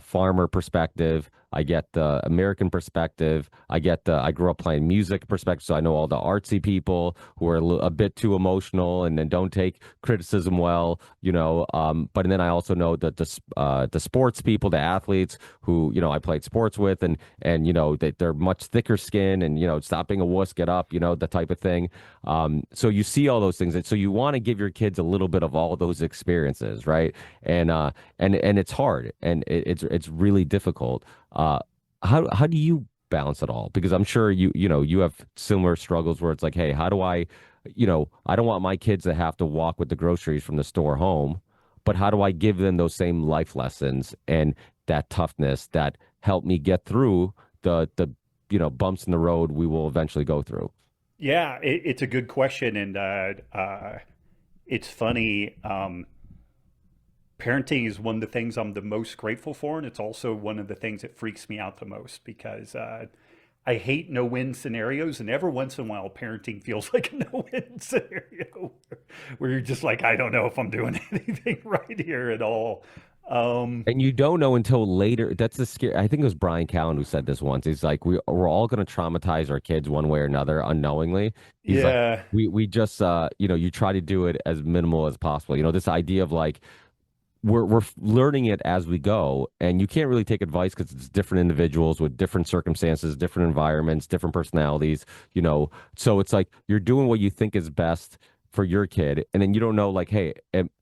farmer perspective. I get the American perspective. I grew up playing music perspective, so I know all the artsy people who are a bit too emotional and then don't take criticism well, but then I also know the sports people, the athletes who, I played sports with, and they're much thicker skin, and stop being a wuss, get up, the type of thing. So you see all those things, and so you want to give your kids a little bit of all those experiences, right? And it's hard, and it's really difficult. How do you balance it all? Because I'm sure you have similar struggles where it's like, hey, how do I don't want my kids to have to walk with the groceries from the store home, but how do I give them those same life lessons and that toughness that help me get through the bumps in the road we will eventually go through? Yeah, it's a good question, and it's funny. Parenting is one of the things I'm the most grateful for, and it's also one of the things that freaks me out the most because I hate no-win scenarios, and every once in a while, parenting feels like a no-win scenario where you're just like, I don't know if I'm doing anything right here at all. Um, And you don't know until later. That's the scary. I think it was Brian Callen who said this once. He's like, we're all going to traumatize our kids one way or another unknowingly. He's like, yeah, we just you try to do it as minimal as possible. This idea of like we're learning it as we go, and you can't really take advice because it's different individuals with different circumstances, different environments, different personalities. So it's like you're doing what you think is best for your kid, and then you don't know, like, hey,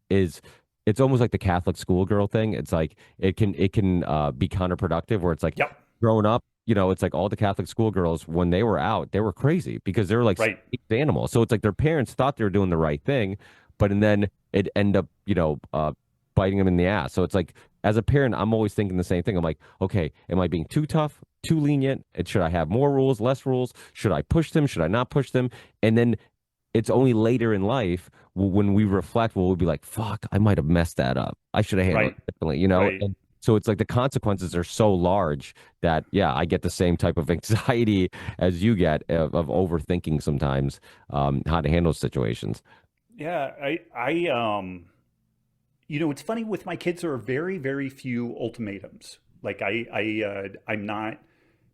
is it's almost like the Catholic schoolgirl thing. It's like it can be counterproductive, where it's like yep, growing up, it's like all the Catholic schoolgirls when they were out, they were crazy because they were like right, animals. So it's like their parents thought they were doing the right thing, but and then it end up, biting them in the ass. So it's like, as a parent, I'm always thinking the same thing. I'm like, okay, am I being too tough, too lenient? Should I have more rules, less rules? Should I push them? Should I not push them? And then it's only later in life when we reflect, we'll be like, fuck, I might have messed that up. I should have handled right, it differently, right. So it's like the consequences are so large that, yeah, I get the same type of anxiety as you get of overthinking sometimes, how to handle situations. Yeah, it's funny with my kids. There are very, very few ultimatums. Like I'm not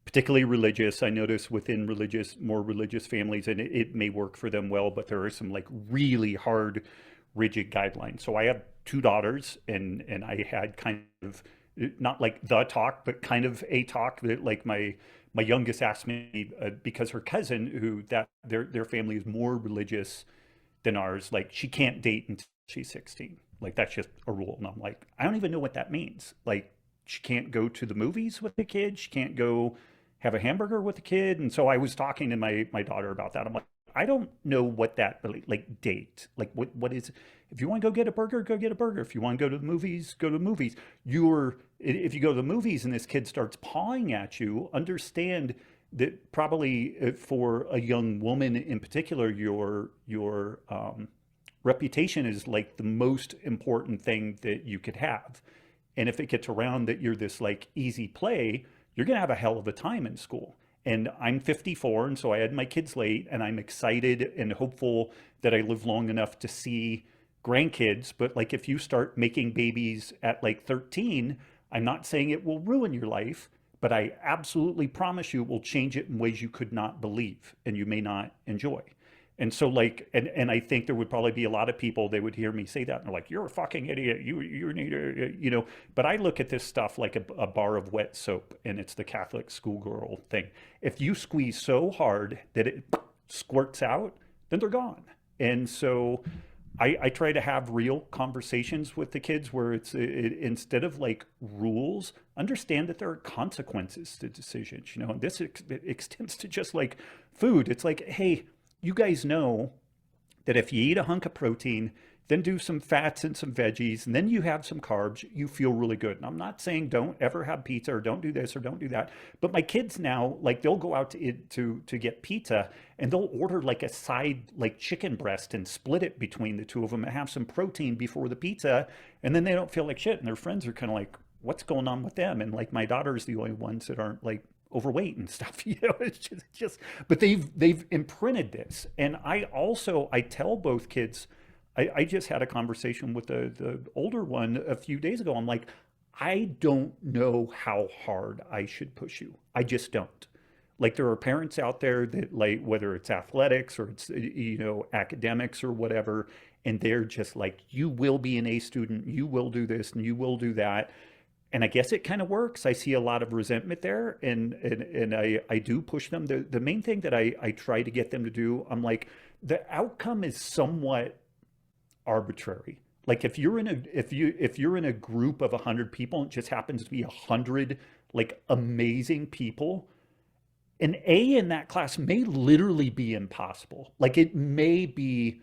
particularly religious. I notice within more religious families, and it may work for them well, but there are some like really hard, rigid guidelines. So I have two daughters, and I had kind of not like the talk, but kind of a talk that like my youngest asked me because her cousin, who that their family is more religious than ours, like she can't date until she's 16. Like that's just a rule. And I'm like, I don't even know what that means. Like she can't go to the movies with the kid. She can't go have a hamburger with the kid. And so I was talking to my daughter about that. I'm like, I don't know what that really like date. Like what is if you want to go get a burger, go get a burger. If you want to go to the movies, go to the movies. You're if you go to the movies and this kid starts pawing at you, understand that probably for a young woman in particular, your reputation is like the most important thing that you could have. And if it gets around that you're this like easy play, you're going to have a hell of a time in school. And I'm 54, and so I had my kids late, and I'm excited and hopeful that I live long enough to see grandkids. But like if you start making babies at like 13, I'm not saying it will ruin your life, but I absolutely promise you it will change it in ways you could not believe and you may not enjoy. And so like and I think there would probably be a lot of people, they would hear me say that and they're like, you're a fucking idiot. You need to, but I look at this stuff like a bar of wet soap, and it's the Catholic schoolgirl thing. If you squeeze so hard that it squirts out, then they're gone. And so I try to have real conversations with the kids where instead of like rules, understand that there are consequences to decisions, and this extends to just like food. It's like, hey, you guys know that if you eat a hunk of protein, then do some fats and some veggies, and then you have some carbs, you feel really good. And I'm not saying don't ever have pizza or don't do this or don't do that. But my kids now, like they'll go out to get pizza and they'll order like a side like chicken breast and split it between the two of them and have some protein before the pizza. And then they don't feel like shit. And their friends are kind of like, what's going on with them? And like my daughter's the only ones that aren't like overweight and stuff. It's just but they've imprinted this. And I tell both kids, I just had a conversation with the older one a few days ago. I'm like, I don't know how hard I should push you. I just don't. Like there are parents out there that like whether it's athletics or it's academics or whatever, and they're just like, you will be an A student, you will do this and you will do that. And I guess it kind of works. I see a lot of resentment there, and I do push them. The main thing that I try to get them to do, I'm like, the outcome is somewhat arbitrary. Like if you're in a group of 100 people, and it just happens to be 100 like amazing people, an A in that class may literally be impossible. Like it may be.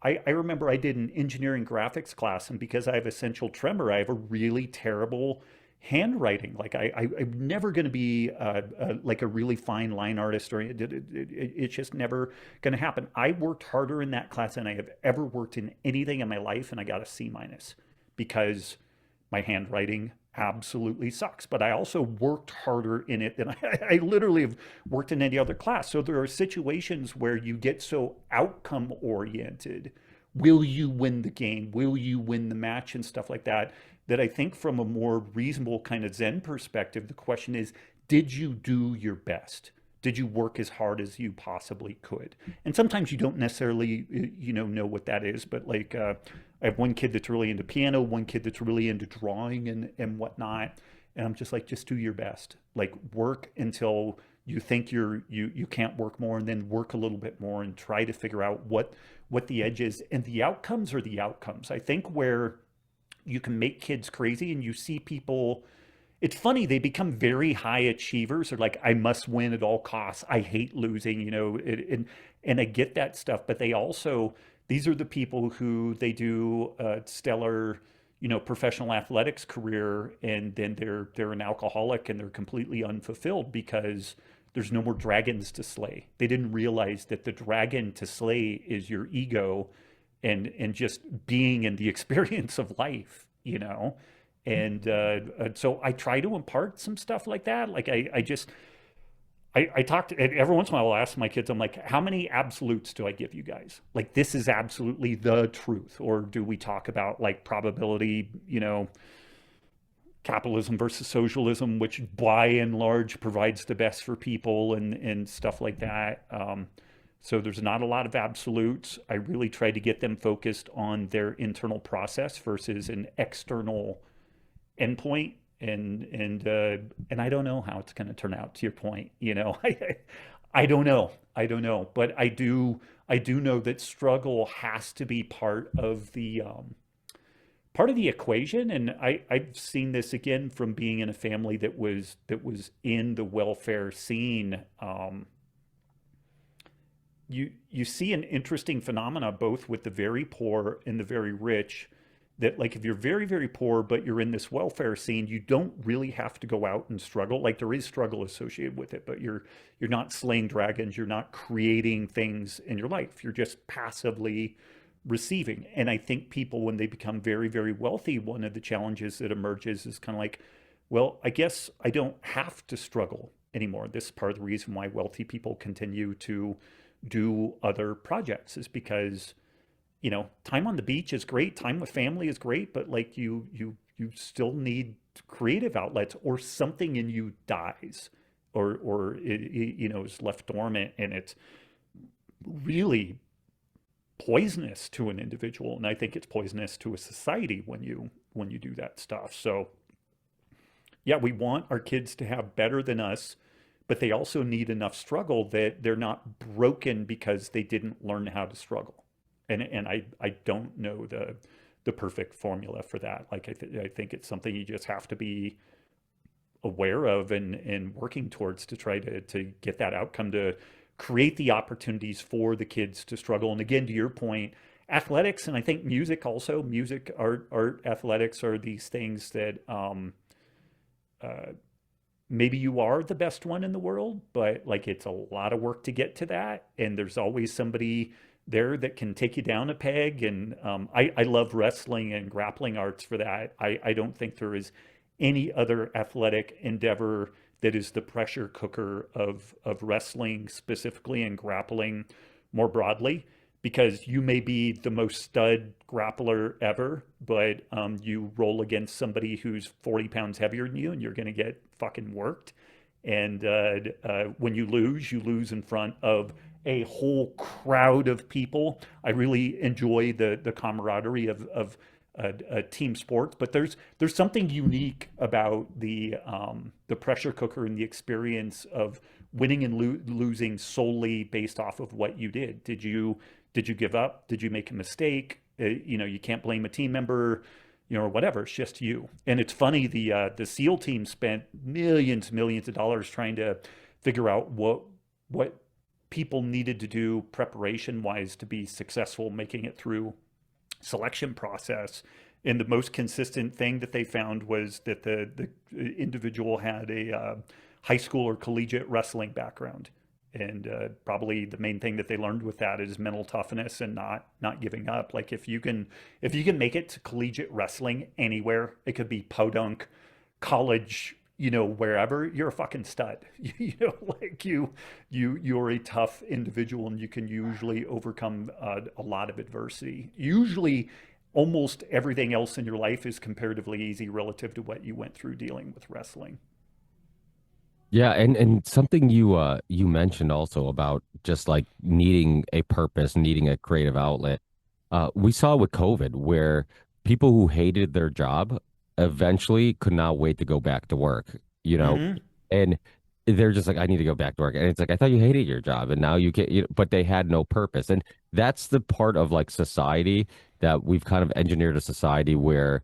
I remember I did an engineering graphics class, and because I have essential tremor, I have a really terrible handwriting. Like I'm never going to be like a really fine line artist, or it's just never going to happen. I worked harder in that class than I have ever worked in anything in my life, and I got a C minus because my handwriting absolutely sucks. But I also worked harder in it than I literally have worked in any other class. So there are situations where you get so outcome oriented. Will you win the game? Will you win the match and stuff like that? That I think from a more reasonable kind of Zen perspective, the question is, did you do your best? Did you work as hard as you possibly could? And sometimes you don't necessarily, know what that is. But like, I have one kid that's really into piano, one kid that's really into drawing and whatnot. And I'm just like, just do your best. Like work until you think you can't work more, and then work a little bit more and try to figure out what the edge is. And the outcomes are the outcomes. I think where you can make kids crazy and you see people, it's funny, they become very high achievers. They're like, I must win at all costs. I hate losing, and I get that stuff. But they also, these are the people who they do a stellar, professional athletics career, and then they're an alcoholic and they're completely unfulfilled because there's no more dragons to slay. They didn't realize that the dragon to slay is your ego and just being in the experience of life. And so I try to impart some stuff like that. Like I talk to, every once in a while I'll ask my kids, I'm like, how many absolutes do I give you guys? Like, this is absolutely the truth. Or do we talk about like probability, capitalism versus socialism, which by and large provides the best for people and stuff like that. So there's not a lot of absolutes. I really try to get them focused on their internal process versus an external endpoint. And I don't know how it's going to turn out. To your point, I don't know. But I do know that struggle has to be part of the equation. And I've seen this again from being in a family that was in the welfare scene. You see an interesting phenomena both with the very poor and the very rich, that like if you're very very poor but you're in this welfare scene, you don't really have to go out and struggle. Like, there is struggle associated with it, but you're not slaying dragons, you're not creating things in your life, you're just passively receiving. And I think people, when they become very very wealthy, one of the challenges that emerges is kind of like, well, I guess I don't have to struggle anymore. This is part of the reason why wealthy people continue to do other projects, is because time on the beach is great, time with family is great, but like you still need creative outlets, or something in you dies, or it is left dormant, and it's really poisonous to an individual. And I think it's poisonous to a society when you do that stuff. So yeah, we want our kids to have better than us, but they also need enough struggle that they're not broken because they didn't learn how to struggle. And I don't know the perfect formula for that. Like, I think it's something you just have to be aware of and working towards, to try to get that outcome, to create the opportunities for the kids to struggle. And again, to your point, athletics, and I think music also, music, art, athletics are these things that uh, maybe you are the best one in the world, but like it's a lot of work to get to that. And there's always somebody there that can take you down a peg. And I love wrestling and grappling arts for that. I don't think there is any other athletic endeavor that is the pressure cooker of wrestling specifically, and grappling more broadly, because you may be the most stud grappler ever, but you roll against somebody who's 40 pounds heavier than you, and you're going to get fucking worked. And when you lose in front of a whole crowd of people. I really enjoy the camaraderie of team sports, but there's something unique about the pressure cooker and the experience of winning and losing solely based off of what you did. Did you give up? Did you make a mistake? You can't blame a team member, or whatever. It's just you. And it's funny, the SEAL team spent millions of dollars trying to figure out what people needed to do preparation wise to be successful making it through selection process. And the most consistent thing that they found was that the individual had a high school or collegiate wrestling background. And probably the main thing that they learned with that is mental toughness and not giving up. Like, if you can make it to collegiate wrestling anywhere, it could be podunk, college, wherever, you're a fucking stud. Like you're a tough individual, and you can usually overcome a lot of adversity. Usually almost everything else in your life is comparatively easy relative to what you went through dealing with wrestling. Yeah, and something you mentioned also about just like needing a purpose, needing a creative outlet. We saw with COVID where people who hated their job eventually could not wait to go back to work, Hmm. and they're just like, I need to go back to work. And it's like, I thought you hated your job and now you can't, but they had no purpose. And that's the part of like society that we've kind of engineered a society where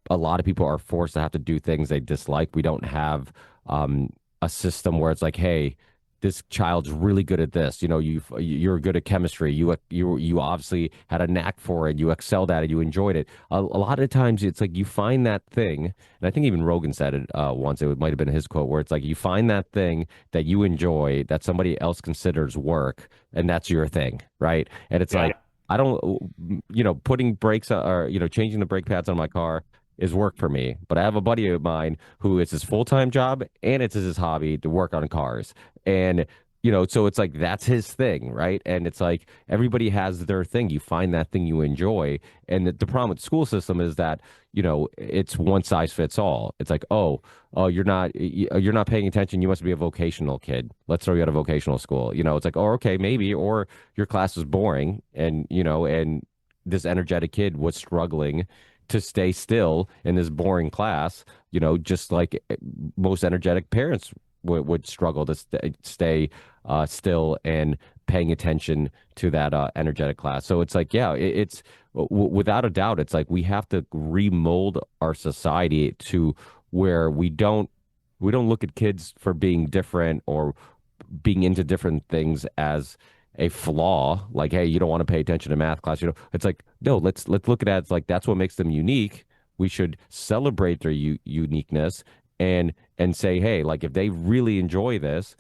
a lot of people are forced to have to do things they dislike. We don't have um, a system where it's like, hey, this child's really good at this. You're good at chemistry. You obviously had a knack for it. You excelled at it. You enjoyed it. A lot of times, it's like you find that thing, and I think even Rogan said it once. It might have been his quote, where it's like you find that thing that you enjoy that somebody else considers work, and that's your thing, right? And it's Yeah. like I don't, putting brakes or changing the brake pads on my car. is work for me. But I have a buddy of mine who it's his full-time job and it's his hobby to work on cars. And so it's like that's his thing, right? And it's like everybody has their thing. You find that thing you enjoy. And the problem with the school system is that, it's one size fits all. It's like, oh, you're not paying attention. You must be a vocational kid. Let's throw you out of vocational school. It's like, oh, okay, maybe, or your class was boring and this energetic kid was struggling to stay still in this boring class, just like most energetic parents would struggle to stay still and paying attention to that energetic class. So it's like, yeah, it's without a doubt, it's like we have to remold our society to where we don't look at kids for being different or being into different things as a flaw. Like, hey, you don't want to pay attention to math class. It's like, no, let's look at it as like that's what makes them unique. We should celebrate their uniqueness and say, hey, like if they really enjoy this,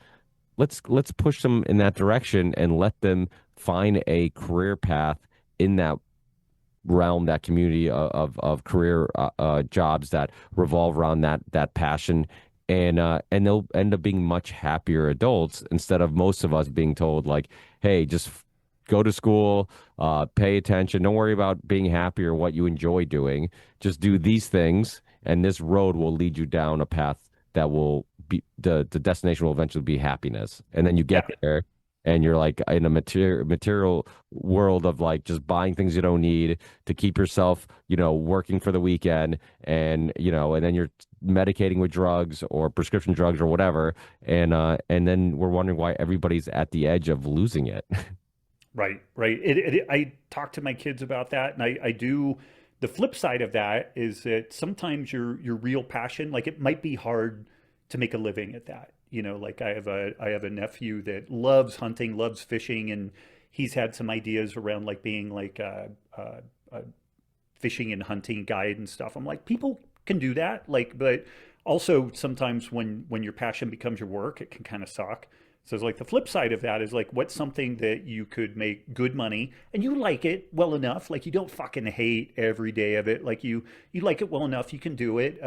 let's push them in that direction and let them find a career path in that realm, that community of career jobs that revolve around that passion, and they'll end up being much happier adults instead of most of us being told like, hey, just go to school, pay attention, don't worry about being happy or what you enjoy doing, just do these things, and this road will lead you down a path that will be the destination will eventually be happiness, and then you get Yeah. there and you're like in a material world of like just buying things you don't need to keep yourself, working for the weekend, and then you're medicating with drugs or prescription drugs or whatever, and then we're wondering why everybody's at the edge of losing it. Right, right. I talk to my kids about that, and I do. The flip side of that is that sometimes your real passion, like it might be hard to make a living at that. Like I have a nephew that loves hunting, loves fishing, and he's had some ideas around like being like a fishing and hunting guide and stuff. I'm like, people can do that, like, but also sometimes when your passion becomes your work, it can kind of suck. So it's like the flip side of that is like, what's something that you could make good money and you like it well enough, like you don't fucking hate every day of it, like you like it well enough, you can do it.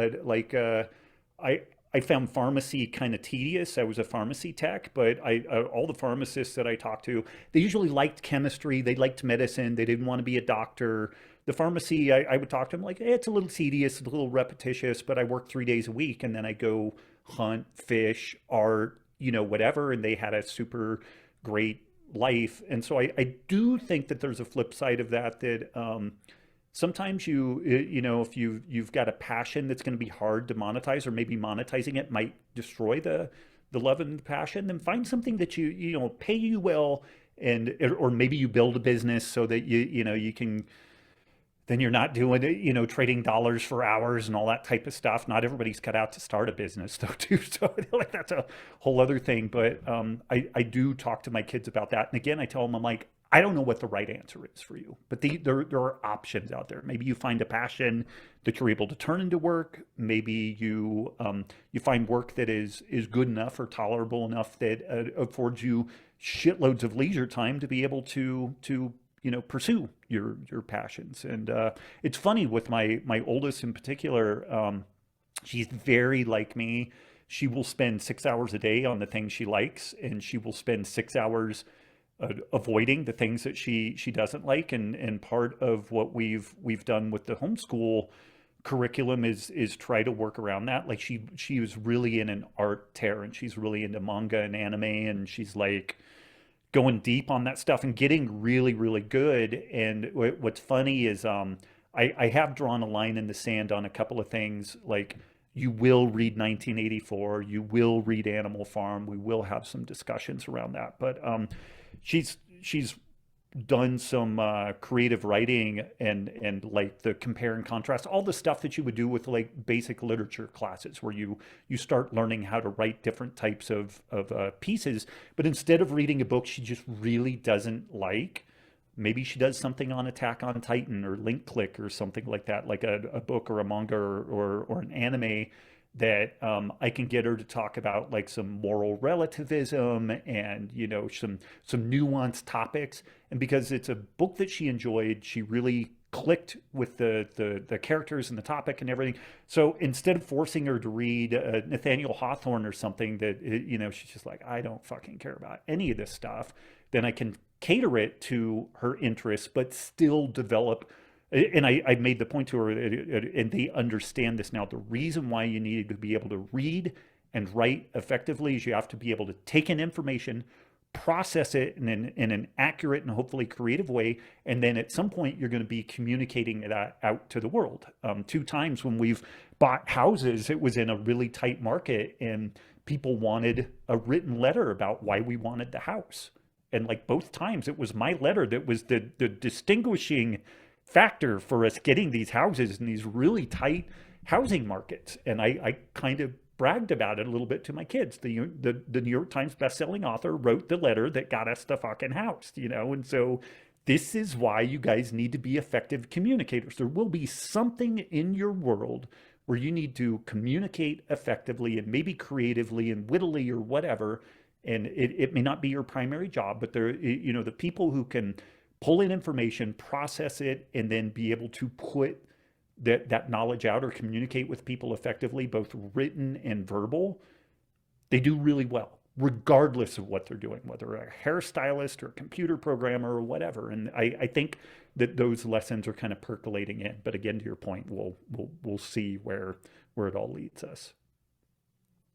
I I found pharmacy kind of tedious. I was a pharmacy tech, but all the pharmacists that I talked to, they usually liked chemistry, they liked medicine, they didn't want to be a doctor. The pharmacy, I would talk to them like, it's a little tedious, a little repetitious, but I work 3 days a week and then I go hunt, fish, art, whatever. And they had a super great life. And so I do think that there's a flip side of that, that sometimes if you've got a passion that's going to be hard to monetize, or maybe monetizing it might destroy the love and the passion, then find something that pay you well, and or maybe you build a business so that you can, then you're not doing it, trading dollars for hours and all that type of stuff. Not everybody's cut out to start a business though, too. So like that's a whole other thing. But I do talk to my kids about that. And again, I tell them, I'm like, I don't know what the right answer is for you, but there are options out there. Maybe you find a passion that you're able to turn into work. Maybe you find work that is good enough or tolerable enough that affords you shitloads of leisure time to be able to pursue your passions. And it's funny with my oldest in particular. She's very like me. She will spend 6 hours a day on the things she likes, and she will spend 6 hours avoiding the things that she doesn't like. And part of what we've done with the homeschool curriculum is try to work around that. Like she was really in an art tear, and she's really into manga and anime, and she's like going deep on that stuff and getting really, really good. And what's funny is I have drawn a line in the sand on a couple of things. Like, you will read 1984, you will read Animal Farm, we will have some discussions around that. But she's done some creative writing, and like the compare and contrast, all the stuff that you would do with like basic literature classes, where you start learning how to write different types of pieces. But instead of reading a book she just really doesn't like, maybe she does something on Attack on Titan or Link Click or something like that, like a book or a manga or an anime that I can get her to talk about, like some moral relativism and some nuanced topics. And because it's a book that she enjoyed, she really clicked with the characters and the topic and everything. So instead of forcing her to read Nathaniel Hawthorne or something that, she's just like, I don't fucking care about any of this stuff, then I can cater it to her interests, but still develop. And I made the point to her, and they understand this now. The reason why you need to be able to read and write effectively is you have to be able to take in information, process it in an accurate and hopefully creative way, and then at some point you're going to be communicating that out to the world. 2 times when we've bought houses, it was in a really tight market, and people wanted a written letter about why we wanted the house. And like both times, it was my letter that was the distinguishing factor for us getting these houses in these really tight housing markets. And I kind of bragged about it a little bit to my kids. The New York Times best-selling author wrote the letter that got us the fucking house, and so this is why you guys need to be effective communicators. There will be something in your world where you need to communicate effectively and maybe creatively and wittily or whatever. And it may not be your primary job, but there, the people who can pull in information, process it, and then be able to put that knowledge out or communicate with people effectively, both written and verbal, they do really well, regardless of what they're doing, whether a hairstylist or a computer programmer or whatever. And I think that those lessons are kind of percolating in. But again, to your point, we'll see where it all leads us.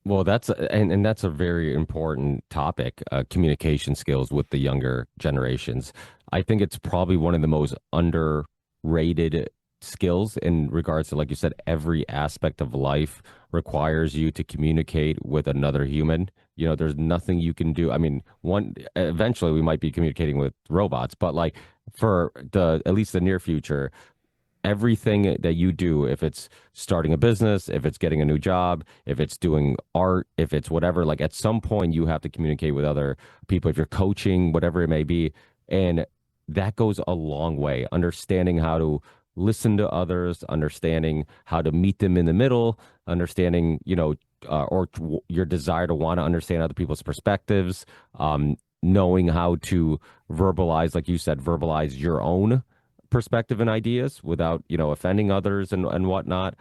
Well, that's and that's a very important topic, communication skills with the younger generations. I think it's probably one of the most underrated skills in regards to, like you said, every aspect of life requires you to communicate with another human. There's nothing you can do. I mean, eventually we might be communicating with robots, but like for at least the near future, everything that you do, if it's starting a business, if it's getting a new job, if it's doing art, if it's whatever, like at some point you have to communicate with other people, if you're coaching, whatever it may be. And that goes a long way. Understanding how to listen to others, understanding how to meet them in the middle, understanding, your desire to want to understand other people's perspectives, knowing how to verbalize, like you said, verbalize your own perspective and ideas without, offending others and whatnot.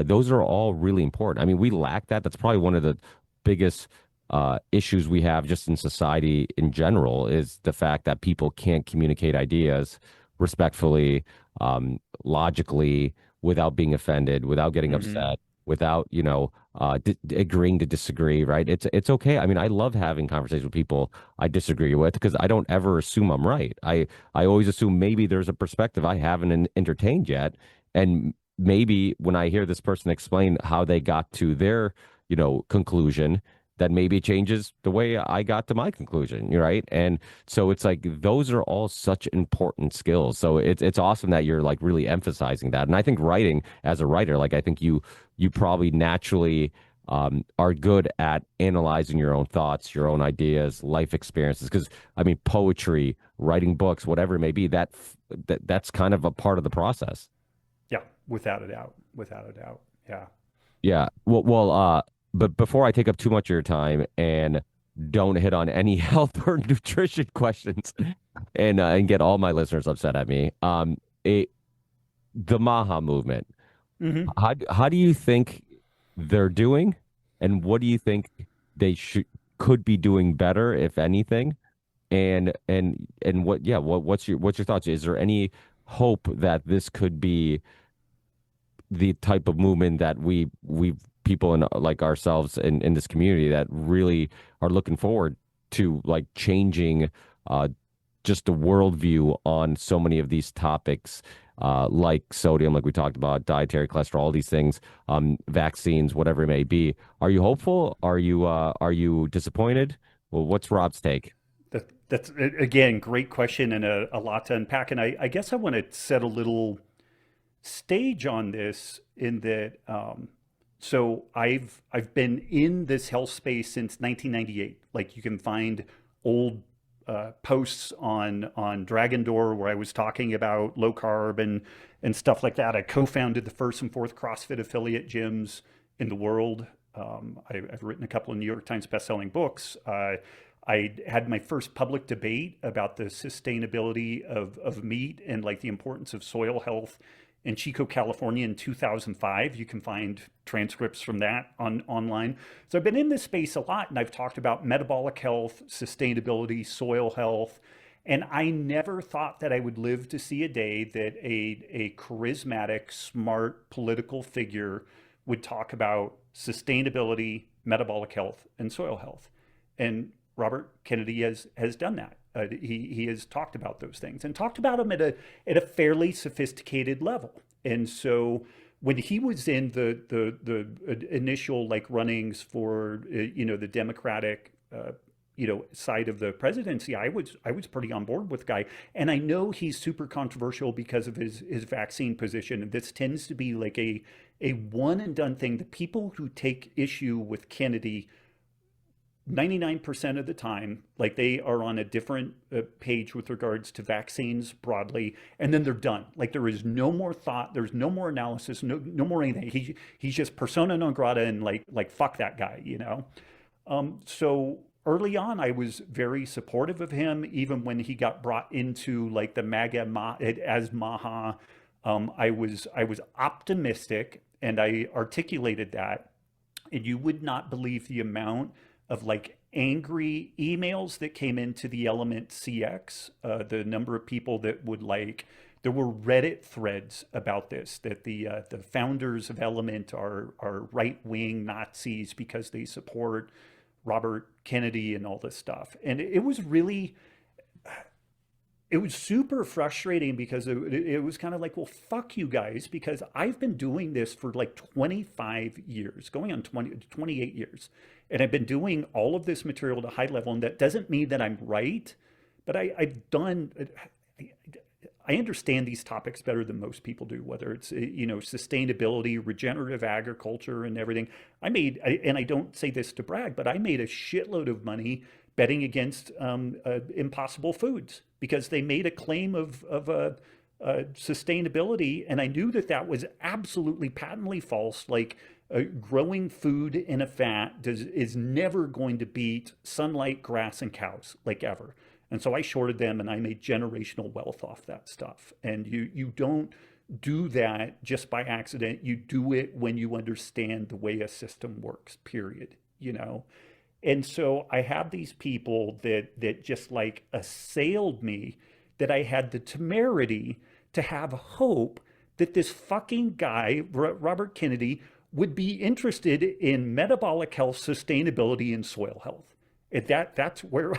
Those are all really important. I mean, we lack that. That's probably one of the biggest issues we have just in society in general, is the fact that people can't communicate ideas respectfully, logically, without being offended, without getting upset, without, agreeing to disagree, right? It's okay. I mean, I love having conversations with people I disagree with, because I don't ever assume I'm right. I always assume maybe there's a perspective I haven't entertained yet. And maybe when I hear this person explain how they got to their, conclusion, that maybe changes the way I got to my conclusion, right? And so it's like those are all such important skills. So it's awesome that you're like really emphasizing that. And I think writing, as a writer, like I think you probably naturally are good at analyzing your own thoughts, your own ideas, life experiences. Because I mean, poetry, writing books, whatever it may be, that's kind of a part of the process. Yeah, without a doubt, without a doubt. Yeah. Yeah. But before I take up too much of your time and don't hit on any health or nutrition questions and get all my listeners upset at me, the Maha movement, how do you think they're doing, and what do you think they could be doing better, if anything? And what's your thoughts? Is there any hope that this could be the type of movement that we people in like ourselves in this community that really are looking forward to, like changing just the worldview on so many of these topics, like sodium, like we talked about, dietary cholesterol, all these things, vaccines, whatever it may be. Are you hopeful? Are you disappointed? Well, what's Robb's take? That's again, great question, and a lot to unpack. And I guess I want to set a little stage on this in that. So I've been in this health space since 1998. Like you can find old posts on Dragon Door where I was talking about low carb and stuff like that. I co-founded the first and fourth CrossFit affiliate gyms in the world. I've written a couple of New York Times best-selling books. I had my first public debate about the sustainability of meat and like the importance of soil health in Chico, California in 2005. You can find transcripts from that online. So I've been in this space a lot, and I've talked about metabolic health, sustainability, soil health. And I never thought that I would live to see a day that a charismatic, smart political figure would talk about sustainability, metabolic health, and soil health. And Robert Kennedy has done that. He has talked about those things and talked about them at a fairly sophisticated level. And so when he was in the initial like runnings for the Democratic side of the presidency, I was pretty on board with the guy. And I know he's super controversial because of his vaccine position. And this tends to be like a one and done thing. The people who take issue with Kennedy 99% of the time, like they are on a different page with regards to vaccines broadly, and then they're done. Like there is no more thought, there's no more analysis, no more anything. He's just persona non grata and like fuck that guy, you know. So early on, I was very supportive of him, even when he got brought into like the MAGA as Maha. I was optimistic, and I articulated that, and you would not believe the amount of like angry emails that came into the Element CX, the number of people that would like, there were Reddit threads about this, that the founders of Element are right-wing Nazis because they support Robert Kennedy and all this stuff. And it was really, it was super frustrating because it was kind of like, well, fuck you guys, because I've been doing this for like 25 years, going on 28 years. And I've been doing all of this material at a high level. And that doesn't mean that I'm right, but I understand these topics better than most people do, whether it's, sustainability, regenerative agriculture and everything. And I don't say this to brag, but I made a shitload of money betting against Impossible Foods because they made a claim of sustainability. And I knew that was absolutely patently false. Like growing food in a fat is never going to beat sunlight, grass, and cows, like ever. And so I shorted them and I made generational wealth off that stuff. And you don't do that just by accident. You do it when you understand the way a system works, period, And so I have these people that just like assailed me, that I had the temerity to have hope that this fucking guy, Robert Kennedy, would be interested in metabolic health, sustainability, and soil health. And that's where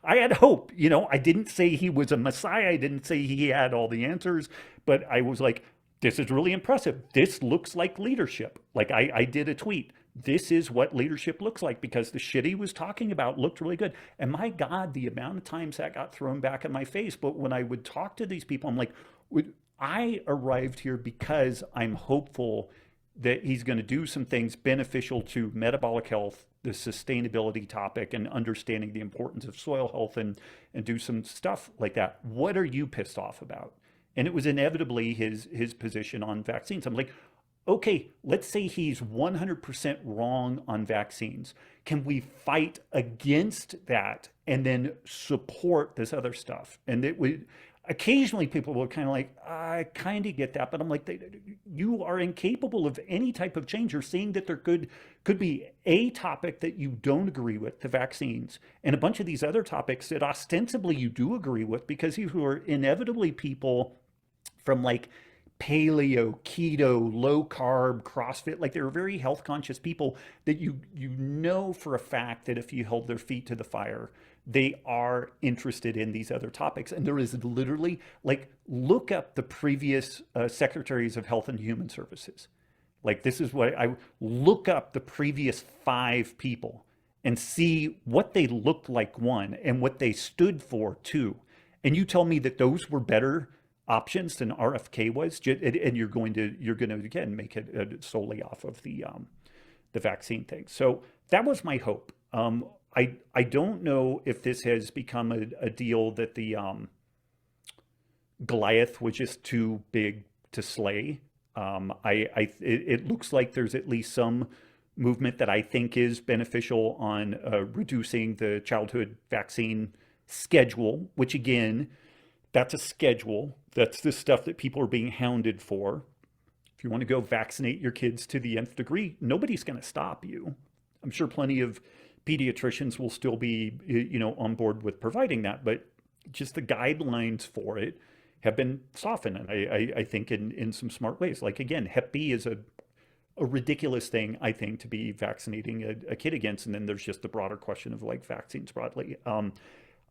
I had hope. I didn't say he was a messiah. I didn't say he had all the answers, but I was like, this is really impressive. This looks like leadership. Like I did a tweet. This is what leadership looks like, because the shit he was talking about looked really good. And my God, the amount of times that got thrown back in my face. But when I would talk to these people, I'm like, I arrived here because I'm hopeful that he's going to do some things beneficial to metabolic health, the sustainability topic, and understanding the importance of soil health, and do some stuff like that. What are you pissed off about? And it was inevitably his position on vaccines. I'm like, okay, let's say he's 100% wrong on vaccines. Can we fight against that and then support this other stuff? And it would, occasionally people were kind of like, I kind of get that, but I'm like, you are incapable of any type of change. You're saying that there could be a topic that you don't agree with, the vaccines, and a bunch of these other topics that ostensibly you do agree with, because you are inevitably people from like paleo, keto, low carb, CrossFit, like they're very health conscious people that you know for a fact that if you hold their feet to the fire, they are interested in these other topics. And there is literally, like, look up the previous secretaries of Health and Human Services. Like, this is what I look up the previous 5 people and see what they looked like, one, and what they stood for, 2. And you tell me that those were better options than RFK was, and you're going to again make it solely off of the vaccine thing. So that was my hope. I don't know if this has become a deal that the Goliath was just too big to slay. It looks like there's at least some movement that I think is beneficial on reducing the childhood vaccine schedule, which again, that's a schedule. That's the stuff that people are being hounded for. If you want to go vaccinate your kids to the nth degree, nobody's going to stop you. I'm sure plenty of pediatricians will still be, on board with providing that, but just the guidelines for it have been softened, and I think in some smart ways. Like again, Hep B is a ridiculous thing, I think, to be vaccinating a kid against, and then there's just the broader question of like vaccines broadly.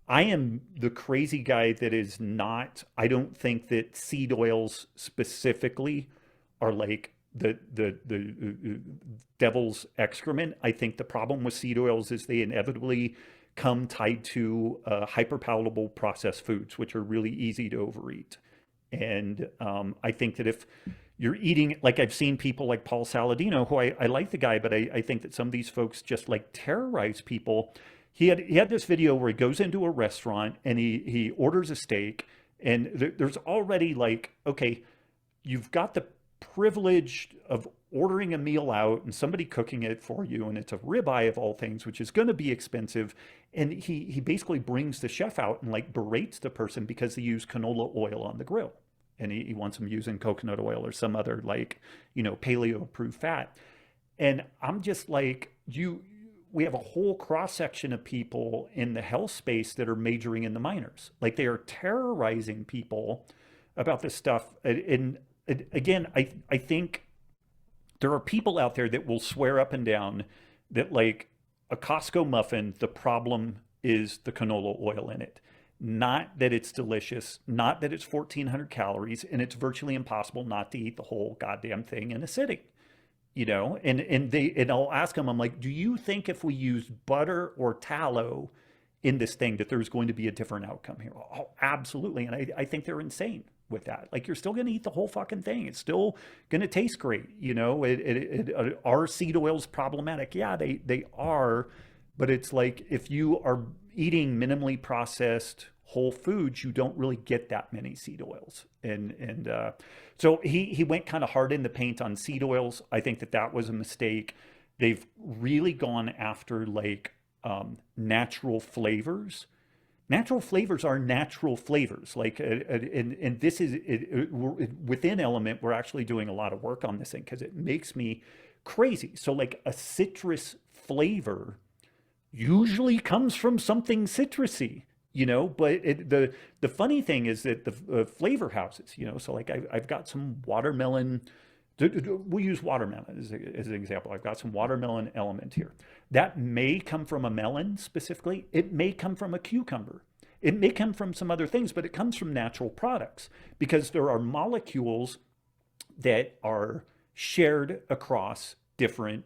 I am the crazy guy that is not. I don't think that seed oils specifically are like the devil's excrement. I think the problem with seed oils is they inevitably come tied to hyperpalatable processed foods, which are really easy to overeat. And I think that if you're eating, like I've seen people like Paul Saladino, who I like the guy, but I think that some of these folks just like terrorize people. He had this video where he goes into a restaurant and he orders a steak, and there's already like, okay, you've got the privilege of ordering a meal out and somebody cooking it for you, and it's a ribeye of all things, which is going to be expensive. And he basically brings the chef out and like berates the person because they use canola oil on the grill, and he wants them using coconut oil or some other like, paleo approved fat. And I'm just like, we have a whole cross section of people in the health space that are majoring in the minors. Like they are terrorizing people about this stuff. And again, I think there are people out there that will swear up and down that like a Costco muffin, the problem is the canola oil in it. Not that it's delicious, not that it's 1,400 calories, and it's virtually impossible not to eat the whole goddamn thing in a sitting. And I'll ask them, I'm like, do you think if we use butter or tallow in this thing that there's going to be a different outcome here? Oh, absolutely. And I think they're insane with that. Like, you're still going to eat the whole fucking thing. It's still going to taste great. Are seed oils problematic? Yeah, they are. But it's like, if you are eating minimally processed whole foods, you don't really get that many seed oils. And so he went kind of hard in the paint on seed oils. I think that was a mistake. They've really gone after like natural flavors. Natural flavors are natural flavors. Like, and this is within Element. We're actually doing a lot of work on this thing because it makes me crazy. So like a citrus flavor usually comes from something citrusy, but the funny thing is that the flavor houses, so like I've got some watermelon. We'll use watermelon as an example. I've got some watermelon Element here. That may come from a melon specifically. It may come from a cucumber. It may come from some other things, but it comes from natural products because there are molecules that are shared across different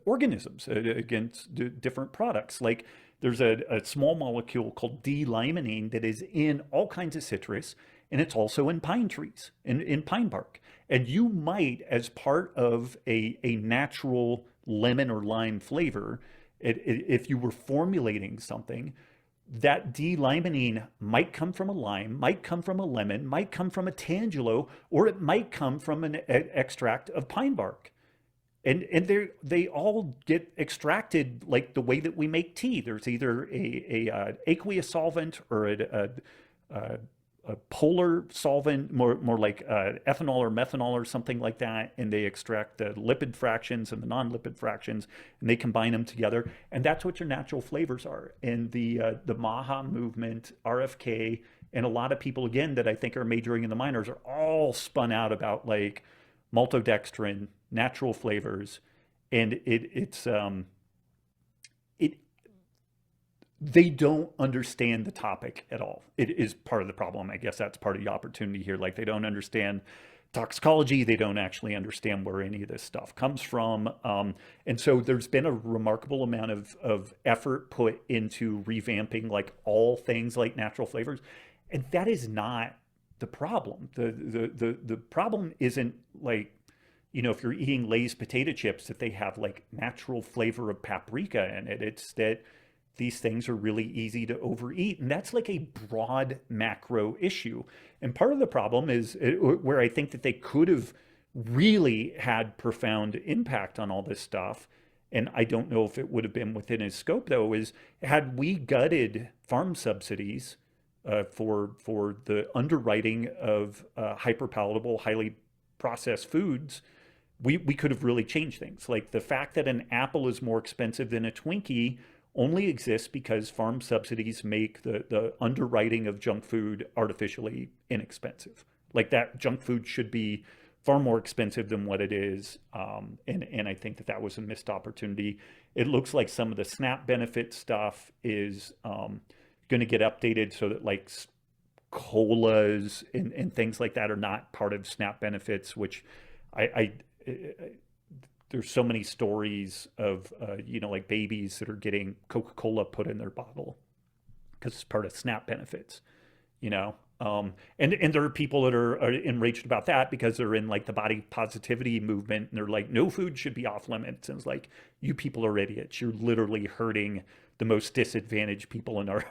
organisms against different products. Like there's a small molecule called D-limonene that is in all kinds of citrus, and it's also in pine trees, in pine bark. And you might, as part of a natural lemon or lime flavor, if you were formulating something, that D-limonene might come from a lime, might come from a lemon, might come from a tangelo, or it might come from an extract of pine bark. And they all get extracted like the way that we make tea. There's either a aqueous solvent or a polar solvent, more like ethanol or methanol or something like that, and they extract the lipid fractions and the non-lipid fractions, and they combine them together, and that's what your natural flavors are. And the Maha movement, RFK, and a lot of people again that I think are majoring in the minors are all spun out about like maltodextrin, natural flavors, and they don't understand the topic at all. It is part of the problem. I guess that's part of the opportunity here. Like they don't understand toxicology. They don't actually understand where any of this stuff comes from. And so there's been a remarkable amount of effort put into revamping like all things like natural flavors. And that is not the problem. The problem isn't like, if you're eating Lay's potato chips, that they have like natural flavor of paprika in it. It's that these things are really easy to overeat. And that's like a broad macro issue. And part of the problem is where I think that they could have really had profound impact on all this stuff, and I don't know if it would have been within his scope though, is had we gutted farm subsidies for the underwriting of hyper palatable, highly processed foods, we could have really changed things. Like the fact that an apple is more expensive than a Twinkie only exists because farm subsidies make the underwriting of junk food artificially inexpensive. Like that junk food should be far more expensive than what it is. And I think that was a missed opportunity. It looks like some of the SNAP benefit stuff is going to get updated so that like colas and things like that are not part of SNAP benefits, which I there's so many stories of like babies that are getting Coca-Cola put in their bottle because it's part of SNAP benefits, you know. And there are people that are enraged about that because they're in like the body positivity movement, and they're like, no food should be off limits. And it's like, you people are idiots. You're literally hurting the most disadvantaged people in our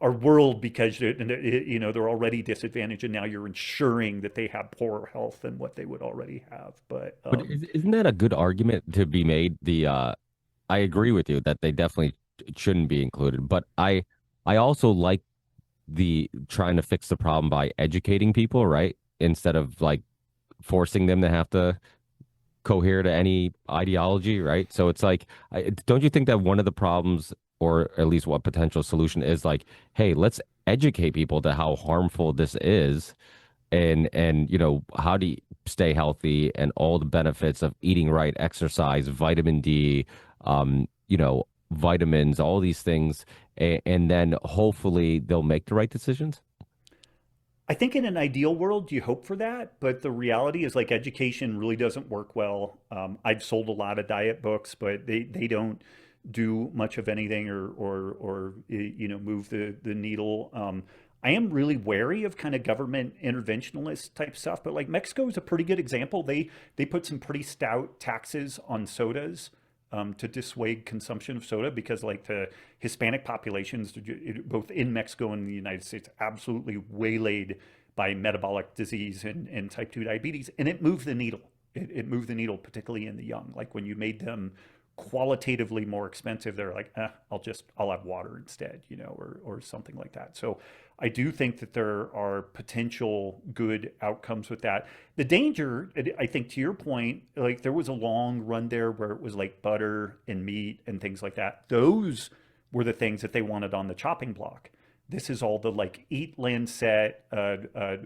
world because they're already disadvantaged, and now you're ensuring that they have poorer health than what they would already have. But But isn't that a good argument to be made? I agree with you that they definitely shouldn't be included, but I also like the trying to fix the problem by educating people, right? Instead of like forcing them to have to cohere to any ideology, right? So it's like, don't you think that one of the problems, or at least what potential solution is like, hey, let's educate people to how harmful this is, and how to stay healthy and all the benefits of eating right, exercise, vitamin D, vitamins, all these things, and then hopefully they'll make the right decisions. I think in an ideal world, you hope for that, but the reality is like education really doesn't work well. I've sold a lot of diet books, but they don't do much of anything or move the needle. I am really wary of kind of government interventionist type stuff, but like Mexico is a pretty good example. They put some pretty stout taxes on sodas to dissuade consumption of soda because like the Hispanic populations, both in Mexico and the United States, absolutely waylaid by metabolic disease and type 2 diabetes. And it moved the needle. It moved the needle, particularly in the young. Like when you made them qualitatively more expensive, they're like, I'll have water instead, or something like that. So I do think that there are potential good outcomes with that. The danger, I think, to your point, like there was a long run there where it was like butter and meat and things like that. Those were the things that they wanted on the chopping block. This is all the like Eat Lancet,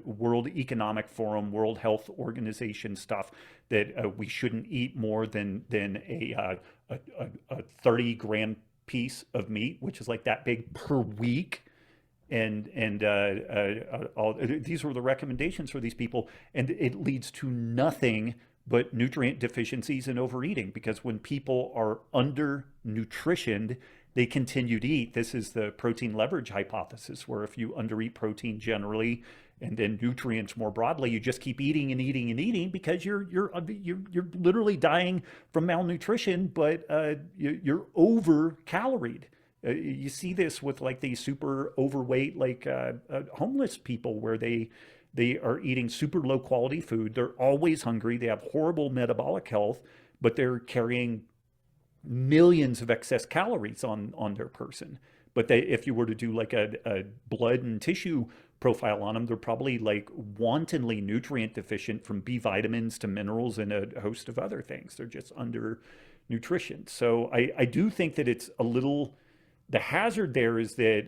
World Economic Forum, World Health Organization stuff that we shouldn't eat more than a 30-gram piece of meat, which is like that big per week. And these were the recommendations for these people, and it leads to nothing but nutrient deficiencies and overeating, because when people are under-nutritioned, they continue to eat. This is the protein leverage hypothesis, where if you undereat protein generally and then nutrients more broadly, you just keep eating and eating and eating because you're literally dying from malnutrition, but you're over caloried. You see this with like these super overweight, like homeless people, where they are eating super low quality food. They're always hungry. They have horrible metabolic health, but they're carrying millions of excess calories on their person. But if you were to do like a blood and tissue profile on them, they're probably like wantonly nutrient deficient from B vitamins to minerals and a host of other things. They're just under nutrition. So I do think that it's a little, the hazard there is that